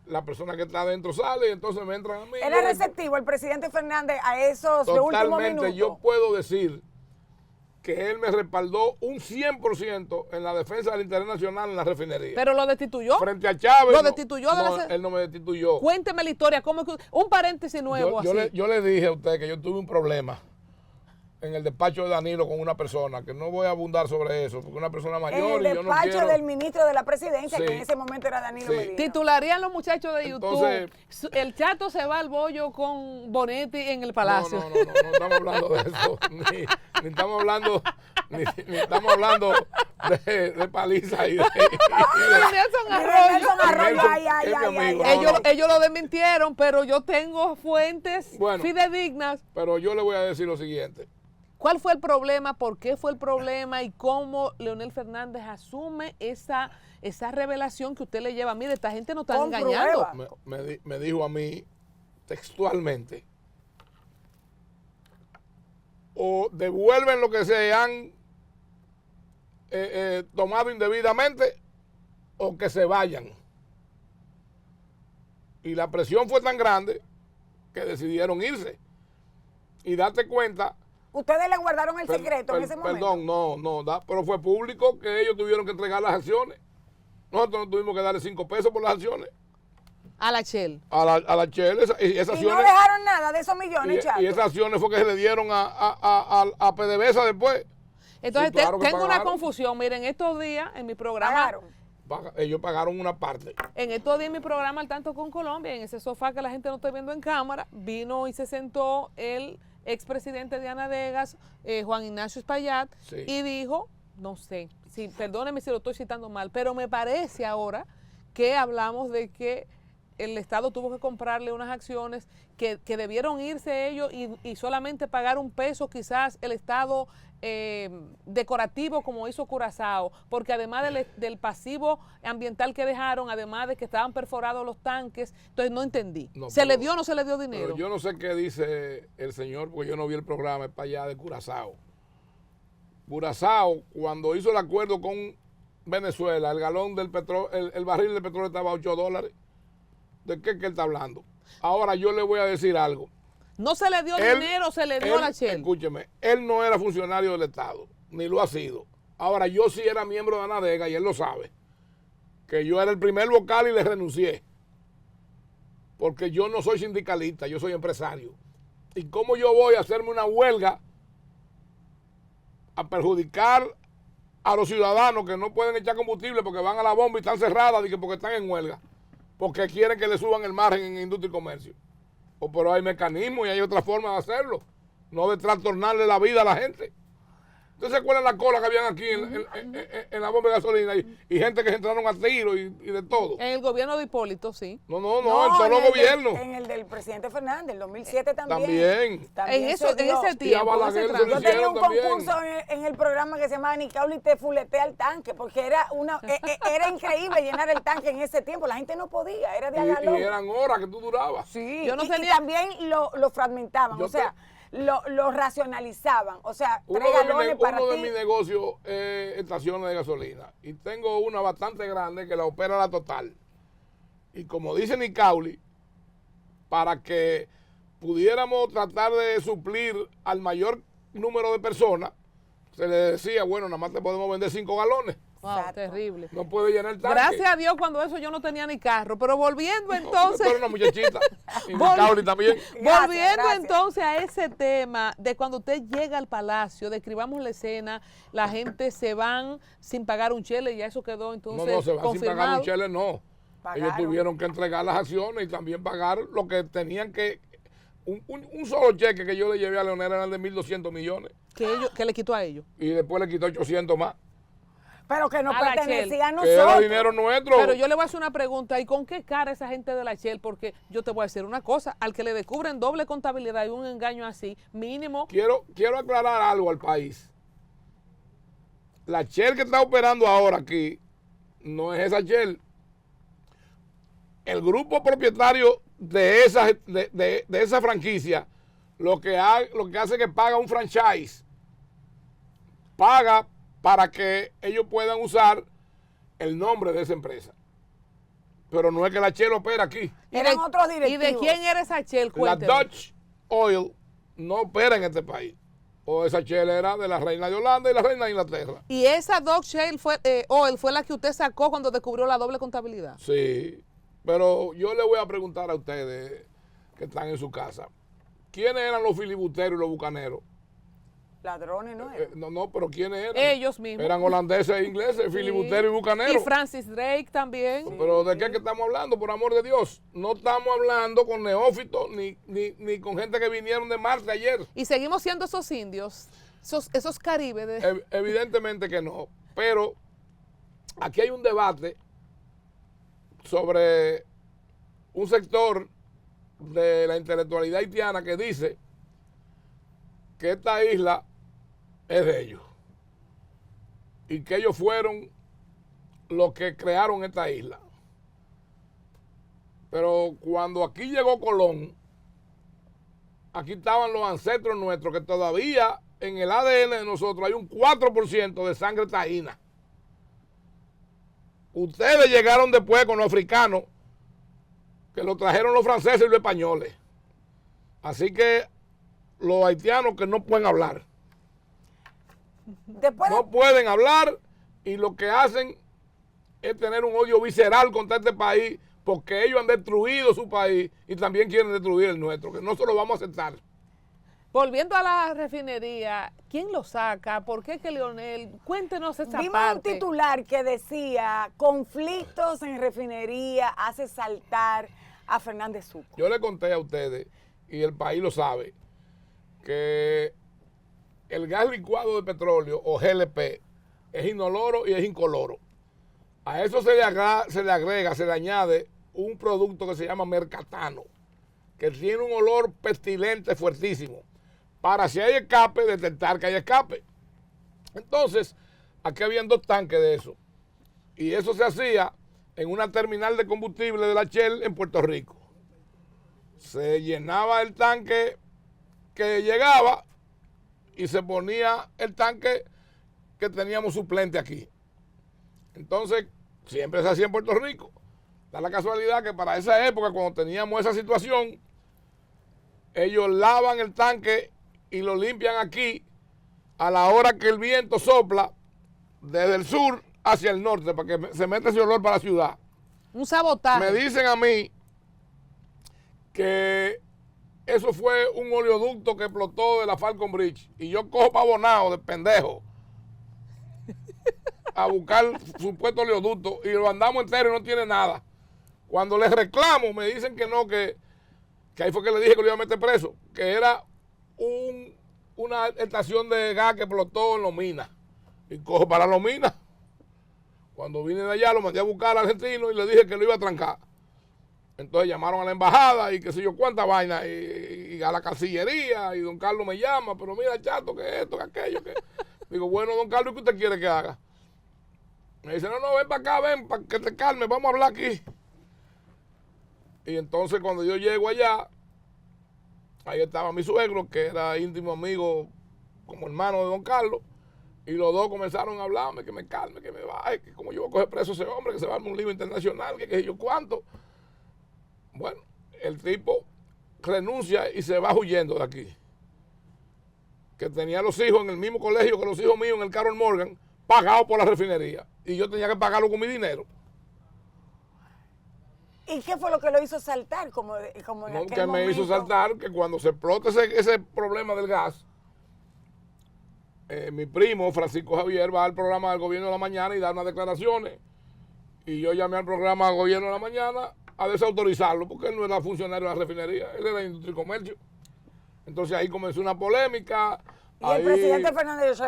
A: La persona que está adentro sale y entonces me entran a mí.
C: ¿Era
A: Yo-
C: receptivo el presidente Fernández a esos de último
A: Totalmente,
C: minuto?
A: yo puedo decir que él me respaldó un 100% en la defensa del interés nacional en la refinería.
B: Pero lo destituyó.
A: Frente a Chávez.
B: ¿Lo
A: no-
B: destituyó de
A: no,
B: la-
A: él no me destituyó.
B: Cuénteme la historia. ¿Cómo es que- un paréntesis nuevo
A: Yo
B: así.
A: le dije a usted que yo tuve un problema en el despacho de Danilo con una persona, que no voy a abundar sobre eso, porque una persona
C: En
A: mayor
C: el
A: y yo no
C: despacho
A: quiero...
C: del ministro de la presidencia,
A: Sí.
C: que en ese momento era Danilo
A: Sí.
C: Medina.
B: Titularían los muchachos de YouTube.
A: Entonces-
B: El Chato se va al bollo con Bonetti en el Palacio.
A: No estamos hablando de eso. Ni estamos hablando, ni estamos hablando de paliza y de...
B: Nelson
C: Mira,
B: Arroyo.
C: Nelson Arroyo,
A: Nelson,
C: ay, ay,
A: es mi
C: ay, ay,
A: amigo.
C: ay.
B: Ellos lo desmintieron, pero yo tengo fuentes
A: Bueno.
B: fidedignas.
A: Pero yo le voy a decir lo siguiente.
B: ¿Cuál fue el problema? ¿Por qué fue el problema? ¿Y cómo Leonel Fernández asume esa revelación que usted le lleva? Mire, esta gente no está
C: Con
B: engañando.
C: pruebas.
A: Me dijo a mí textualmente, o devuelven lo que se han tomado indebidamente o que se vayan. Y la presión fue tan grande que decidieron irse. Y date cuenta...
C: Ustedes le guardaron el secreto en ese momento.
A: Perdón, pero fue público que ellos tuvieron que entregar las acciones. Nosotros no tuvimos que darle 5 pesos por las acciones.
B: A la Shell.
A: A la Shell, esas
C: Y no
A: acciones...
C: dejaron nada de esos millones, Chato.
A: Y esas acciones fue que se le dieron a PDVSA después.
B: Entonces,
A: Sí, claro que
B: tengo una
A: pagaron.
B: confusión. Miren, estos días en mi programa,
C: Pagaron.
A: Ellos pagaron una parte.
B: en estos días en mi programa Al Tanto con Colombia, en ese sofá que la gente no está viendo en cámara, vino y se sentó el expresidente de Anadegas, Juan Ignacio Espaillat,
A: Sí.
B: y dijo, no sé, perdóneme si lo estoy citando mal, pero me parece ahora que hablamos de que el Estado tuvo que comprarle unas acciones que debieron irse ellos y solamente pagar un peso quizás el Estado decorativo como hizo Curazao, porque además del pasivo ambiental que dejaron, además de que estaban perforados los tanques, entonces no entendí.
A: No,
B: ¿Se le
A: pero-
B: dio o no se le dio
A: Pero
B: dinero?
A: yo no sé qué dice el señor, porque yo no vi el programa, es para allá de Curazao. Curazao, cuando hizo el acuerdo con Venezuela, el galón del petróleo, el barril de petróleo estaba a $8. ¿De qué que él está hablando? Ahora yo le voy a decir algo.
B: No se le dio
A: Él-
B: dinero, se le dio a la Shell.
A: Escúcheme, él no era funcionario del Estado, ni lo ha sido. Ahora, yo sí era miembro de Anadega y él lo sabe. Que yo era el primer vocal y le renuncié. Porque yo no soy sindicalista, yo soy empresario. ¿Y cómo yo voy a hacerme una huelga a perjudicar a los ciudadanos que no pueden echar combustible porque van a la bomba y están cerradas y que porque están en huelga? Porque quieren que le suban el margen en industria y comercio. Pero hay mecanismos y hay otra forma de hacerlo. No de trastornarle la vida a la gente. ¿Ustedes se acuerdan la cola que habían aquí en la bomba de gasolina y gente que se entraron a tiro y de todo?
B: En el gobierno de Hipólito, sí.
A: No, en todos los
C: el del-
A: gobiernos.
C: En el del presidente Fernández, el 2007 también.
A: También.
C: También
B: En
C: se dio.
B: ese tiempo,
A: a
B: en
A: Balaguer
B: ese
A: se
B: tramo.
A: le
C: Yo tenía un
A: hicieron también.
C: concurso en el programa que se llamaba Nicauli te fulete al tanque, porque era era increíble llenar el tanque en ese tiempo. La gente no podía, era de a
A: Y
C: galón.
A: eran horas que tú durabas.
C: Sí,
B: Yo no
C: y
B: tenía-
C: también lo fragmentaban,
A: Yo
C: o sea, lo racionalizaban. O sea,
A: Uno
C: 3
A: de,
C: galones para
A: uno de
C: ti.
A: mis negocios es estaciones de gasolina. Y tengo una bastante grande que la opera la Total. Y como dice Nicauli, para que pudiéramos tratar de suplir al mayor número de personas, se le decía, bueno, nada más te podemos vender 5 galones.
B: Wow,
C: Exacto.
B: terrible.
A: No puede llenar el tanque.
B: Gracias a Dios cuando eso yo no tenía ni carro, pero volviendo entonces...
A: Tú eres una muchachita. Y
B: Vol-
A: Cauli también.
B: Volviendo
C: Gracias.
B: entonces a ese tema de cuando usted llega al palacio, describamos la escena, la gente se van sin pagar un chele y ya eso quedó entonces
A: No, se van sin pagar
B: confirmado.
A: un chele, no.
C: Pagaron.
A: Ellos tuvieron que entregar las acciones y también pagar lo que tenían que... Un solo cheque que yo le llevé a Leonel era de 1.200 millones
B: que le quitó a ellos.
A: y después le quitó 800 más.
C: Pero que nos
B: A la
C: pertenecía a
A: Que era
C: nosotros.
A: dinero nuestro.
B: Pero yo le voy a hacer una pregunta, ¿y con qué cara esa gente de la Shell? Porque yo te voy a decir una cosa, al que le descubren doble contabilidad y un engaño así, mínimo,
A: Quiero aclarar algo al país. La Shell que está operando ahora aquí no es esa Shell. El grupo propietario de esa franquicia lo que hace es que paga un franchise. Paga para que ellos puedan usar el nombre de esa empresa. Pero no es que la Shell opera aquí.
C: Eran otros
B: ¿y de
C: directivos.
B: quién era esa Shell?
A: La
B: Cuénteme.
A: Dutch Oil no opera en este país. O esa Shell era de la reina de Holanda y la reina de Inglaterra.
B: Y esa Dutch Shell Oil fue la que usted sacó cuando descubrió la doble contabilidad.
A: Sí, pero yo le voy a preguntar a ustedes que están en su casa. ¿Quiénes eran los filibusteros y los bucaneros?
C: Ladrones, ¿no? eran?
A: No, pero ¿quiénes eran?
B: Ellos mismos.
A: Eran holandeses e ingleses, filibusteros y
B: Y
A: bucaneros.
B: Francis Drake también.
A: Pero ¿de qué es que estamos hablando? Por amor de Dios. No estamos hablando con neófitos ni con gente que vinieron de Marte ayer.
B: Y seguimos siendo esos indios, esos caribes.
A: Evidentemente que no. Pero aquí hay un debate sobre un sector de la intelectualidad haitiana que dice que esta isla es de ellos y que ellos fueron los que crearon esta isla. Pero cuando aquí llegó Colón, aquí estaban los ancestros nuestros, que todavía en el ADN de nosotros hay un 4% de sangre taína. Ustedes llegaron después con los africanos, que lo trajeron los franceses y los españoles. Así que los haitianos que no pueden hablar.
C: Después de-
A: No pueden hablar y lo que hacen es tener un odio visceral contra este país porque ellos han destruido su país y también quieren destruir el nuestro, que no se lo vamos a aceptar.
B: Volviendo a la refinería, ¿quién lo saca? ¿Por qué que Leonel? Cuéntenos esa
C: vimos un
B: parte.
C: titular que decía conflictos en refinería hace saltar a Fernández Sucre.
A: Yo le conté a ustedes, y el país lo sabe, que el gas licuado de petróleo, o GLP, es inoloro y es incoloro. A eso se le agrega, se le añade un producto que se llama mercatano, que tiene un olor pestilente fuertísimo, para si hay escape, detectar que hay escape. Entonces, aquí habían 2 tanques de eso, y eso se hacía en una terminal de combustible de la Shell en Puerto Rico. Se llenaba el tanque que llegaba y se ponía el tanque que teníamos suplente aquí. Entonces, siempre se hacía en Puerto Rico. Da la casualidad que para esa época, cuando teníamos esa situación, ellos lavan el tanque y lo limpian aquí a la hora que el viento sopla desde el sur hacia el norte, para que se meta ese olor para la ciudad.
B: Un sabotaje.
A: Me dicen a mí que eso fue un oleoducto que explotó de la Falcon Bridge. Y yo cojo pavonado de pendejo a buscar supuesto oleoducto y lo andamos entero y no tiene nada. Cuando les reclamo, me dicen que no, que ahí fue que le dije que lo iba a meter preso, que era una estación de gas que explotó en Lomina. Y cojo para Lomina. Cuando vine de allá lo mandé a buscar al argentino y le dije que lo iba a trancar. Entonces llamaron a la embajada y qué sé yo cuánta vaina, y a la Cancillería, y don Carlos me llama, pero mira, chato, que esto, que aquello, que... Digo, bueno, don Carlos, ¿qué usted quiere que haga? Me dice, no, ven para acá, ven, para que te calmes, vamos a hablar aquí. Y entonces cuando yo llego allá, ahí estaba mi suegro, que era íntimo amigo, como hermano de don Carlos, y los dos comenzaron a hablarme, que me calme, que me baje, que como yo voy a coger preso a ese hombre, que se va a armar un lío internacional, que yo cuánto. Bueno, el tipo renuncia y se va huyendo de aquí. Que tenía los hijos en el mismo colegio que los hijos míos en el Carol Morgan, pagados por la refinería. Y yo tenía que pagarlo con mi dinero.
C: ¿Y qué fue lo que lo hizo saltar? Como en
A: No,
C: aquel
A: que me hizo
C: momento?
A: saltar que cuando se explota ese problema del gas, mi primo Francisco Javier va al programa del gobierno de la mañana y da unas declaraciones. Y yo llamé al programa del gobierno de la mañana a desautorizarlo, porque él no era funcionario de la refinería, él era de industria y comercio. Entonces ahí comenzó una polémica.
C: Y el presidente Fernández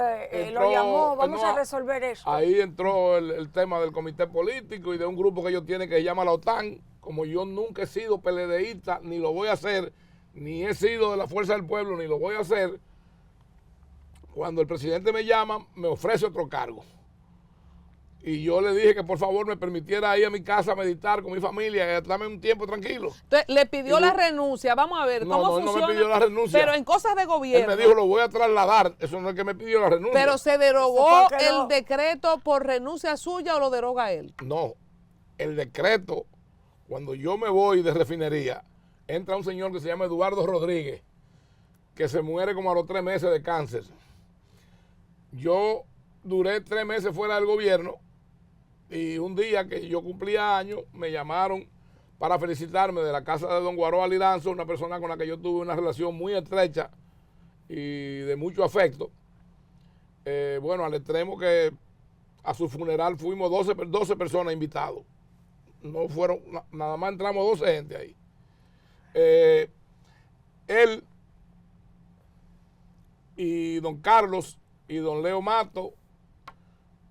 C: lo llamó, vamos a resolver eso.
A: Ahí entró el tema del comité político y de un grupo que ellos tienen que se llama la OTAN. Como yo nunca he sido PLDista, ni lo voy a hacer, ni he sido de la Fuerza del Pueblo, ni lo voy a hacer, cuando el presidente me llama, me ofrece otro cargo. Y yo le dije que por favor me permitiera ir a mi casa a meditar con mi familia, darme un tiempo tranquilo.
B: Entonces, le pidió la renuncia. Vamos a ver cómo funciona.
A: No me pidió la renuncia.
B: Pero en cosas de gobierno.
A: Él me dijo, lo voy a trasladar. Eso no es que me pidió la renuncia.
B: Pero se derogó el decreto por renuncia suya o lo deroga él.
A: No, el decreto, cuando yo me voy de refinería, entra un señor que se llama Eduardo Rodríguez, que se muere como a los 3 meses de cáncer. Yo duré 3 meses fuera del gobierno y un día que yo cumplía años, me llamaron para felicitarme de la casa de don Guaroa Liranzo, una persona con la que yo tuve una relación muy estrecha y de mucho afecto. Bueno, al extremo que a su funeral fuimos 12 personas invitados. No fueron, nada más entramos 12 gente ahí. Él y don Carlos y don Leo Mato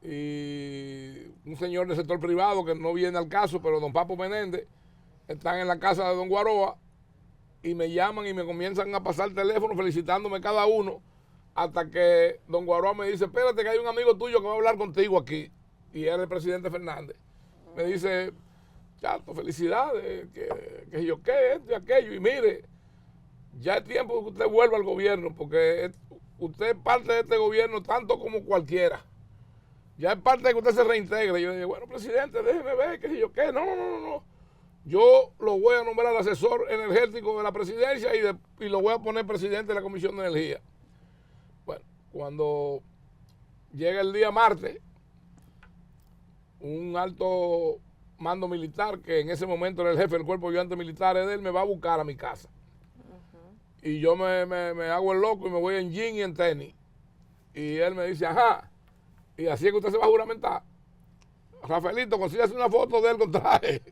A: y un señor del sector privado que no viene al caso, pero don Papo Menéndez, están en la casa de don Guaroa y me llaman y me comienzan a pasar el teléfono felicitándome cada uno, hasta que don Guaroa me dice, espérate que hay un amigo tuyo que va a hablar contigo aquí, y era el presidente Fernández. Me dice, chato, felicidades, que yo qué, esto y aquello, y mire, ya es tiempo que usted vuelva al gobierno, porque usted es parte de este gobierno tanto como cualquiera. Ya es parte de que usted se reintegre. Y yo dije, bueno, presidente, déjeme ver, que yo qué. No. Yo lo voy a nombrar asesor energético de la presidencia y lo voy a poner presidente de la Comisión de Energía. Bueno, cuando llega el día martes, un alto mando militar, que en ese momento era el jefe del cuerpo de ayudantes militares de él, me va a buscar a mi casa. Y yo me hago el loco y me voy en jean y en tenis. Y él me dice, ajá, y así es que usted se va a juramentar. Rafaelito, consígase una foto de él con traje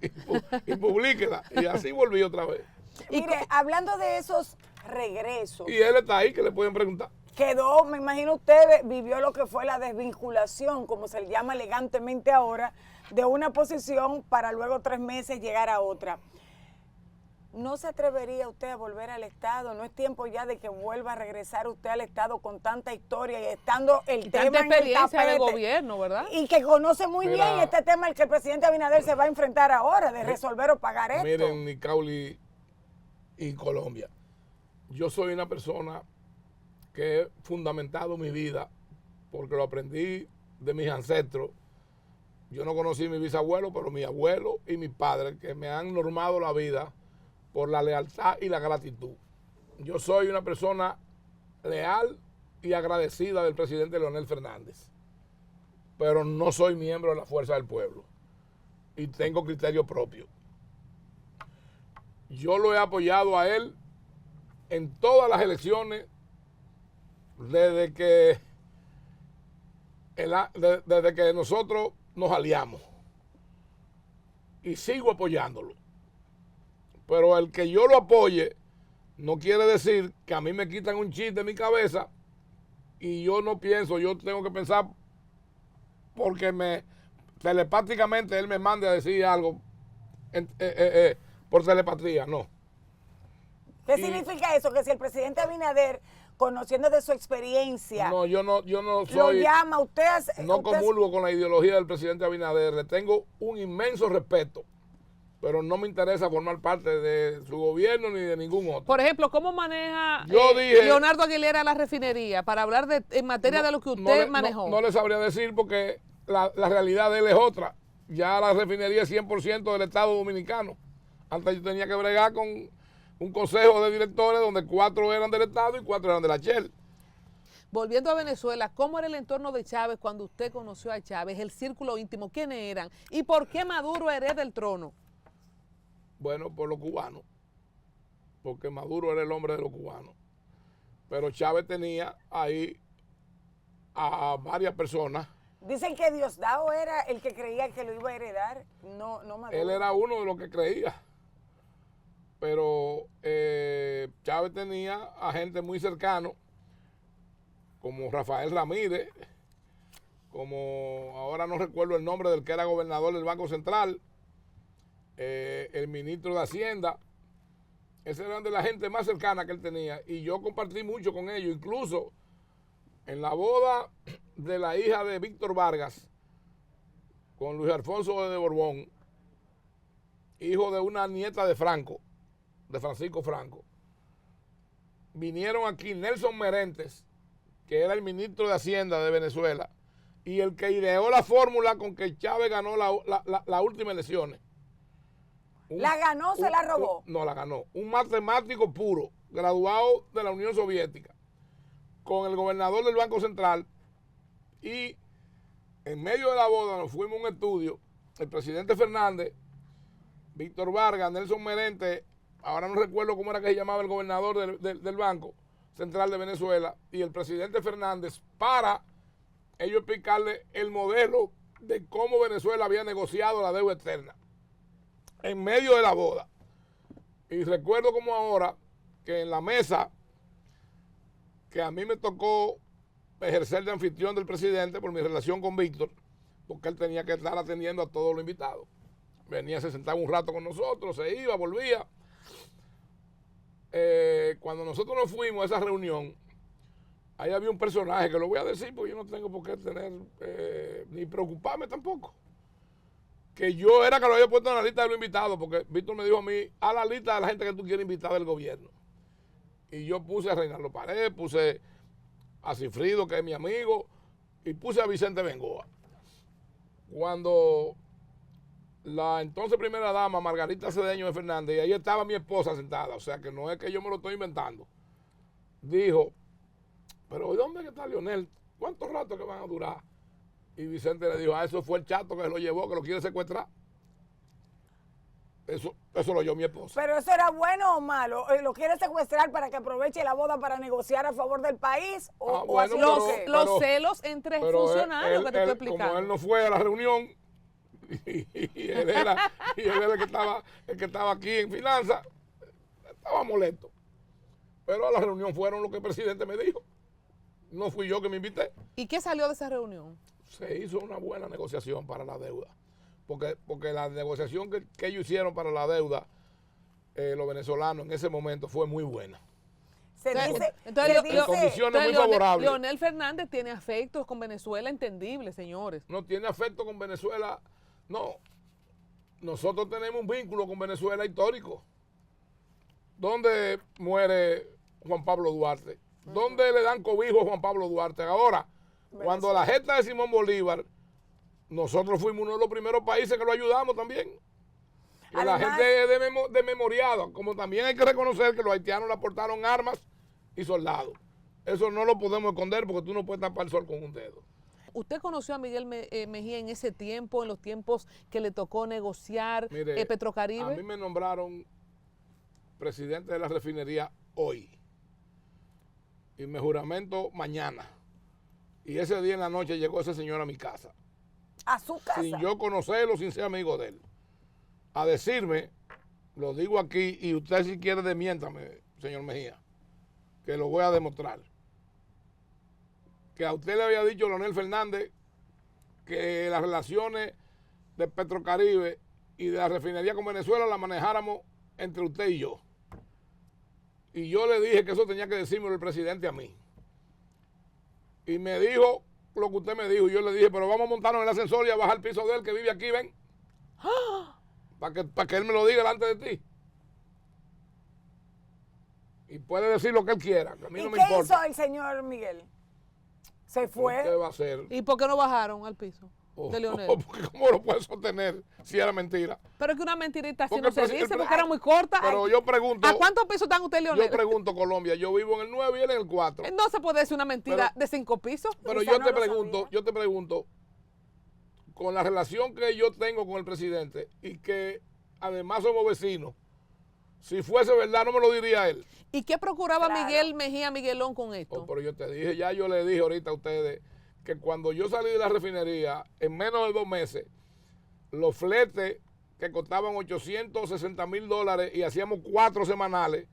A: y publíquela. Y así volví otra vez.
C: Mire, hablando de esos regresos.
A: Y él está ahí, que le pueden preguntar.
C: Quedó, me imagino usted vivió lo que fue la desvinculación, como se le llama elegantemente ahora, de una posición para luego 3 meses llegar a otra. ¿No se atrevería usted a volver al Estado? ¿No es tiempo ya de que vuelva a regresar usted al Estado con tanta historia y estando el tema en el
B: experiencia de
C: tapete?
B: gobierno, ¿verdad?
C: Y que conoce muy bien este tema al que el presidente Abinader se va a enfrentar ahora, de resolver o pagar esto.
A: Miren, Nicauli y Colombia, yo soy una persona que he fundamentado mi vida porque lo aprendí de mis ancestros. Yo no conocí a mi bisabuelo, pero mi abuelo y mi padre, que me han normado la vida por la lealtad y la gratitud. Yo soy una persona leal y agradecida del presidente Leonel Fernández, pero no soy miembro de la Fuerza del Pueblo y tengo criterio propio. Yo lo he apoyado a él en todas las elecciones desde que nosotros nos aliamos y sigo apoyándolo. Pero el que yo lo apoye no quiere decir que a mí me quitan un chip de mi cabeza y yo no pienso, yo tengo que pensar porque telepáticamente él me mande a decir algo por telepatía, no.
C: ¿Qué significa eso? Que si el presidente Abinader, conociendo de su experiencia,
A: no, yo no
C: lo
A: soy,
C: llama,
A: no comulgo con la ideología del presidente Abinader, le tengo un inmenso respeto, pero no me interesa formar parte de su gobierno ni de ningún otro.
B: Por ejemplo, ¿cómo maneja
A: dije,
B: Leonardo Aguilera la refinería para hablar en materia de lo que usted manejó?
A: No le sabría decir porque la realidad de él es otra. Ya la refinería es 100% del Estado Dominicano. Antes yo tenía que bregar con un consejo de directores donde 4 eran del Estado y 4 eran de la Shell.
B: Volviendo a Venezuela, ¿cómo era el entorno de Chávez cuando usted conoció a Chávez? El círculo íntimo, ¿quiénes eran? ¿Y por qué Maduro hereda el trono?
A: Bueno, por los cubanos, porque Maduro era el hombre de los cubanos. Pero Chávez tenía ahí a varias personas.
C: Dicen que Diosdado era el que creía que lo iba a heredar, no Maduro.
A: Él era uno de los que creía. Pero Chávez tenía a gente muy cercano, como Rafael Ramírez, como ahora no recuerdo el nombre del que era gobernador del Banco Central, el ministro de Hacienda. Esa eran de la gente más cercana que él tenía. Y yo compartí mucho con ellos, incluso en la boda de la hija de Víctor Vargas, con Luis Alfonso de Borbón, hijo de una nieta de Franco, de Francisco Franco. Vinieron aquí Nelson Merentes, que era el ministro de Hacienda de Venezuela, y el que ideó la fórmula con que Chávez ganó las últimas elecciones.
C: ¿La ganó, se la robó?
A: No, la ganó. Un matemático puro, graduado de la Unión Soviética, con el gobernador del Banco Central, y en medio de la boda nos fuimos a un estudio, el presidente Fernández, Víctor Vargas, Nelson Merentes, ahora no recuerdo cómo era que se llamaba el gobernador del Banco Central de Venezuela, y el presidente Fernández, para ellos explicarle el modelo de cómo Venezuela había negociado la deuda externa en medio de la boda. Y recuerdo como ahora que en la mesa que a mí me tocó ejercer de anfitrión del presidente por mi relación con Víctor, porque él tenía que estar atendiendo a todos los invitados. Venía, se sentaba un rato con nosotros, se iba, volvía. Cuando nosotros nos fuimos a esa reunión, ahí había un personaje que lo voy a decir porque yo no tengo por qué tener ni preocuparme tampoco. Que yo era que lo había puesto en la lista de los invitados, porque Víctor me dijo a mí, a la lista de la gente que tú quieres invitar del gobierno. Y yo puse a Reinaldo Paredes, puse a Cifrido, que es mi amigo, y puse a Vicente Bengoa. Cuando la entonces primera dama, Margarita Cedeño de Fernández, y ahí estaba mi esposa sentada, o sea que no es que yo me lo estoy inventando, dijo, pero ¿dónde está Leonel? ¿Cuánto rato que van a durar? Y Vicente le dijo, eso fue el chato que se lo llevó, que lo quiere secuestrar. Eso lo oyó mi esposa.
C: ¿Pero eso era bueno o malo? ¿Lo quiere secuestrar para que aproveche la boda para negociar a favor del país? ¿O así
B: los celos entre funcionarios que te estoy explicando.
A: Como él no fue a la reunión, y él era el que estaba aquí en finanzas, estaba molesto. Pero a la reunión fueron lo que el presidente me dijo. No fui yo que me invité.
B: ¿Y qué salió de esa reunión?
A: Se hizo una buena negociación para la deuda. Porque la negociación que ellos hicieron para la deuda, los venezolanos en ese momento, fue muy buena.
B: Entonces,
A: condiciones muy favorables.
B: Leonel Fernández tiene afectos con Venezuela, entendible, señores.
A: No tiene afecto con Venezuela, no. Nosotros tenemos un vínculo con Venezuela histórico. ¿Dónde muere Juan Pablo Duarte? ¿Dónde le dan cobijo a Juan Pablo Duarte? Ahora, cuando la gesta de Simón Bolívar, nosotros fuimos uno de los primeros países que lo ayudamos también. Y además, la gente es desmemoriada, como también hay que reconocer que los haitianos le aportaron armas y soldados. Eso no lo podemos esconder porque tú no puedes tapar el sol con un dedo.
B: ¿Usted conoció a Miguel Mejía en ese tiempo, en los tiempos que le tocó negociar Petrocaribe?
A: A mí me nombraron presidente de la refinería hoy. Y me juramento mañana. Y ese día en la noche llegó ese señor a mi casa.
C: ¿A su casa?
A: Sin yo conocerlo, sin ser amigo de él. A decirme, lo digo aquí, y usted si quiere desmiéntame, señor Mejía, que lo voy a demostrar. Que a usted le había dicho Leonel Fernández que las relaciones de Petrocaribe y de la refinería con Venezuela las manejáramos entre usted y yo. Y yo le dije que eso tenía que decirme el presidente a mí. Y me dijo lo que usted me dijo. Y yo le dije, pero vamos a montarnos en el ascensor y a bajar al piso de él que vive aquí, ven. Para que él me lo diga delante de ti. Y puede decir lo que él quiera, que a mí no me importa.
C: ¿Qué hizo el señor Miguel? ¿Se fue?
A: ¿Qué va a hacer?
B: ¿Y por qué no bajaron al piso? de Leonel.
A: Porque ¿cómo lo puedes sostener si era mentira?
B: Pero es que una mentirita así
A: Porque
B: no se
A: el presi- el
B: dice,
A: pre-
B: porque era muy corta.
A: Pero yo pregunto,
B: ¿A cuántos pisos están usted, Leonel?
A: yo pregunto, Colombia, yo vivo en el 9 y él en el 4.
B: No se puede decir una mentira
A: Pero-
B: de 5 pisos.
A: Pero
C: Quizá
A: yo
C: no
A: te
C: lo
A: pregunto,
C: sabía.
A: yo te pregunto, con la relación que yo tengo con el presidente y que además somos vecinos, si fuese verdad no me lo diría él.
B: ¿Y qué procuraba
C: Claro.
B: Miguel Mejía Miguelón con esto?
A: Oh, pero yo te dije, ya yo le dije ahorita a ustedes que cuando yo salí de la refinería, en menos de 2 meses, los fletes que costaban $860,000 y hacíamos 4 semanales,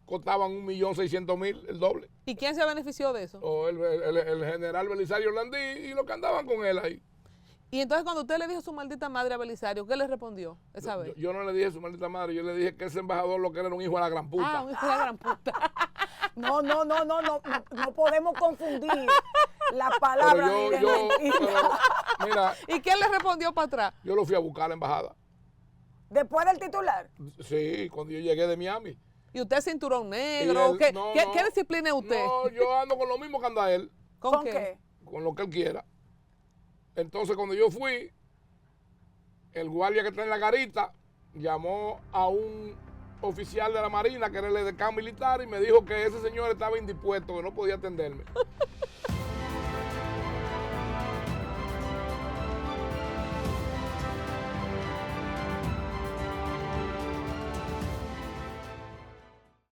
A: costaban 1.600.000, el doble.
B: ¿Y quién se benefició de eso?
A: O el general Belisario Orlandí y los que andaban con él ahí.
B: Y entonces cuando usted le dijo su maldita madre a Belisario, ¿qué le respondió esa vez?
A: Yo no le dije su maldita madre, yo le dije que ese embajador lo que era un hijo de la gran puta.
B: Ah, un hijo de la gran puta.
C: No podemos confundir la
A: Pero
C: palabra
A: yo,
C: de
A: yo,
C: mentira.
A: pero, mira,
B: ¿Y quién le respondió para atrás?
A: yo lo fui a buscar a la embajada.
C: Después del titular.
A: Sí, cuando yo llegué de Miami.
B: ¿Y usted cinturón
A: Y
B: negro?
A: él-
B: ¿Qué,
A: no,
B: qué-
A: no.
B: qué disciplina es usted?
A: No, yo ando con lo mismo que anda él,
C: ¿Con qué?
A: con lo que él quiera. Entonces, cuando yo fui, el guardia que está en la garita llamó a un oficial de la Marina, que era el edecán militar, y me dijo que ese señor estaba indispuesto, que no podía atenderme.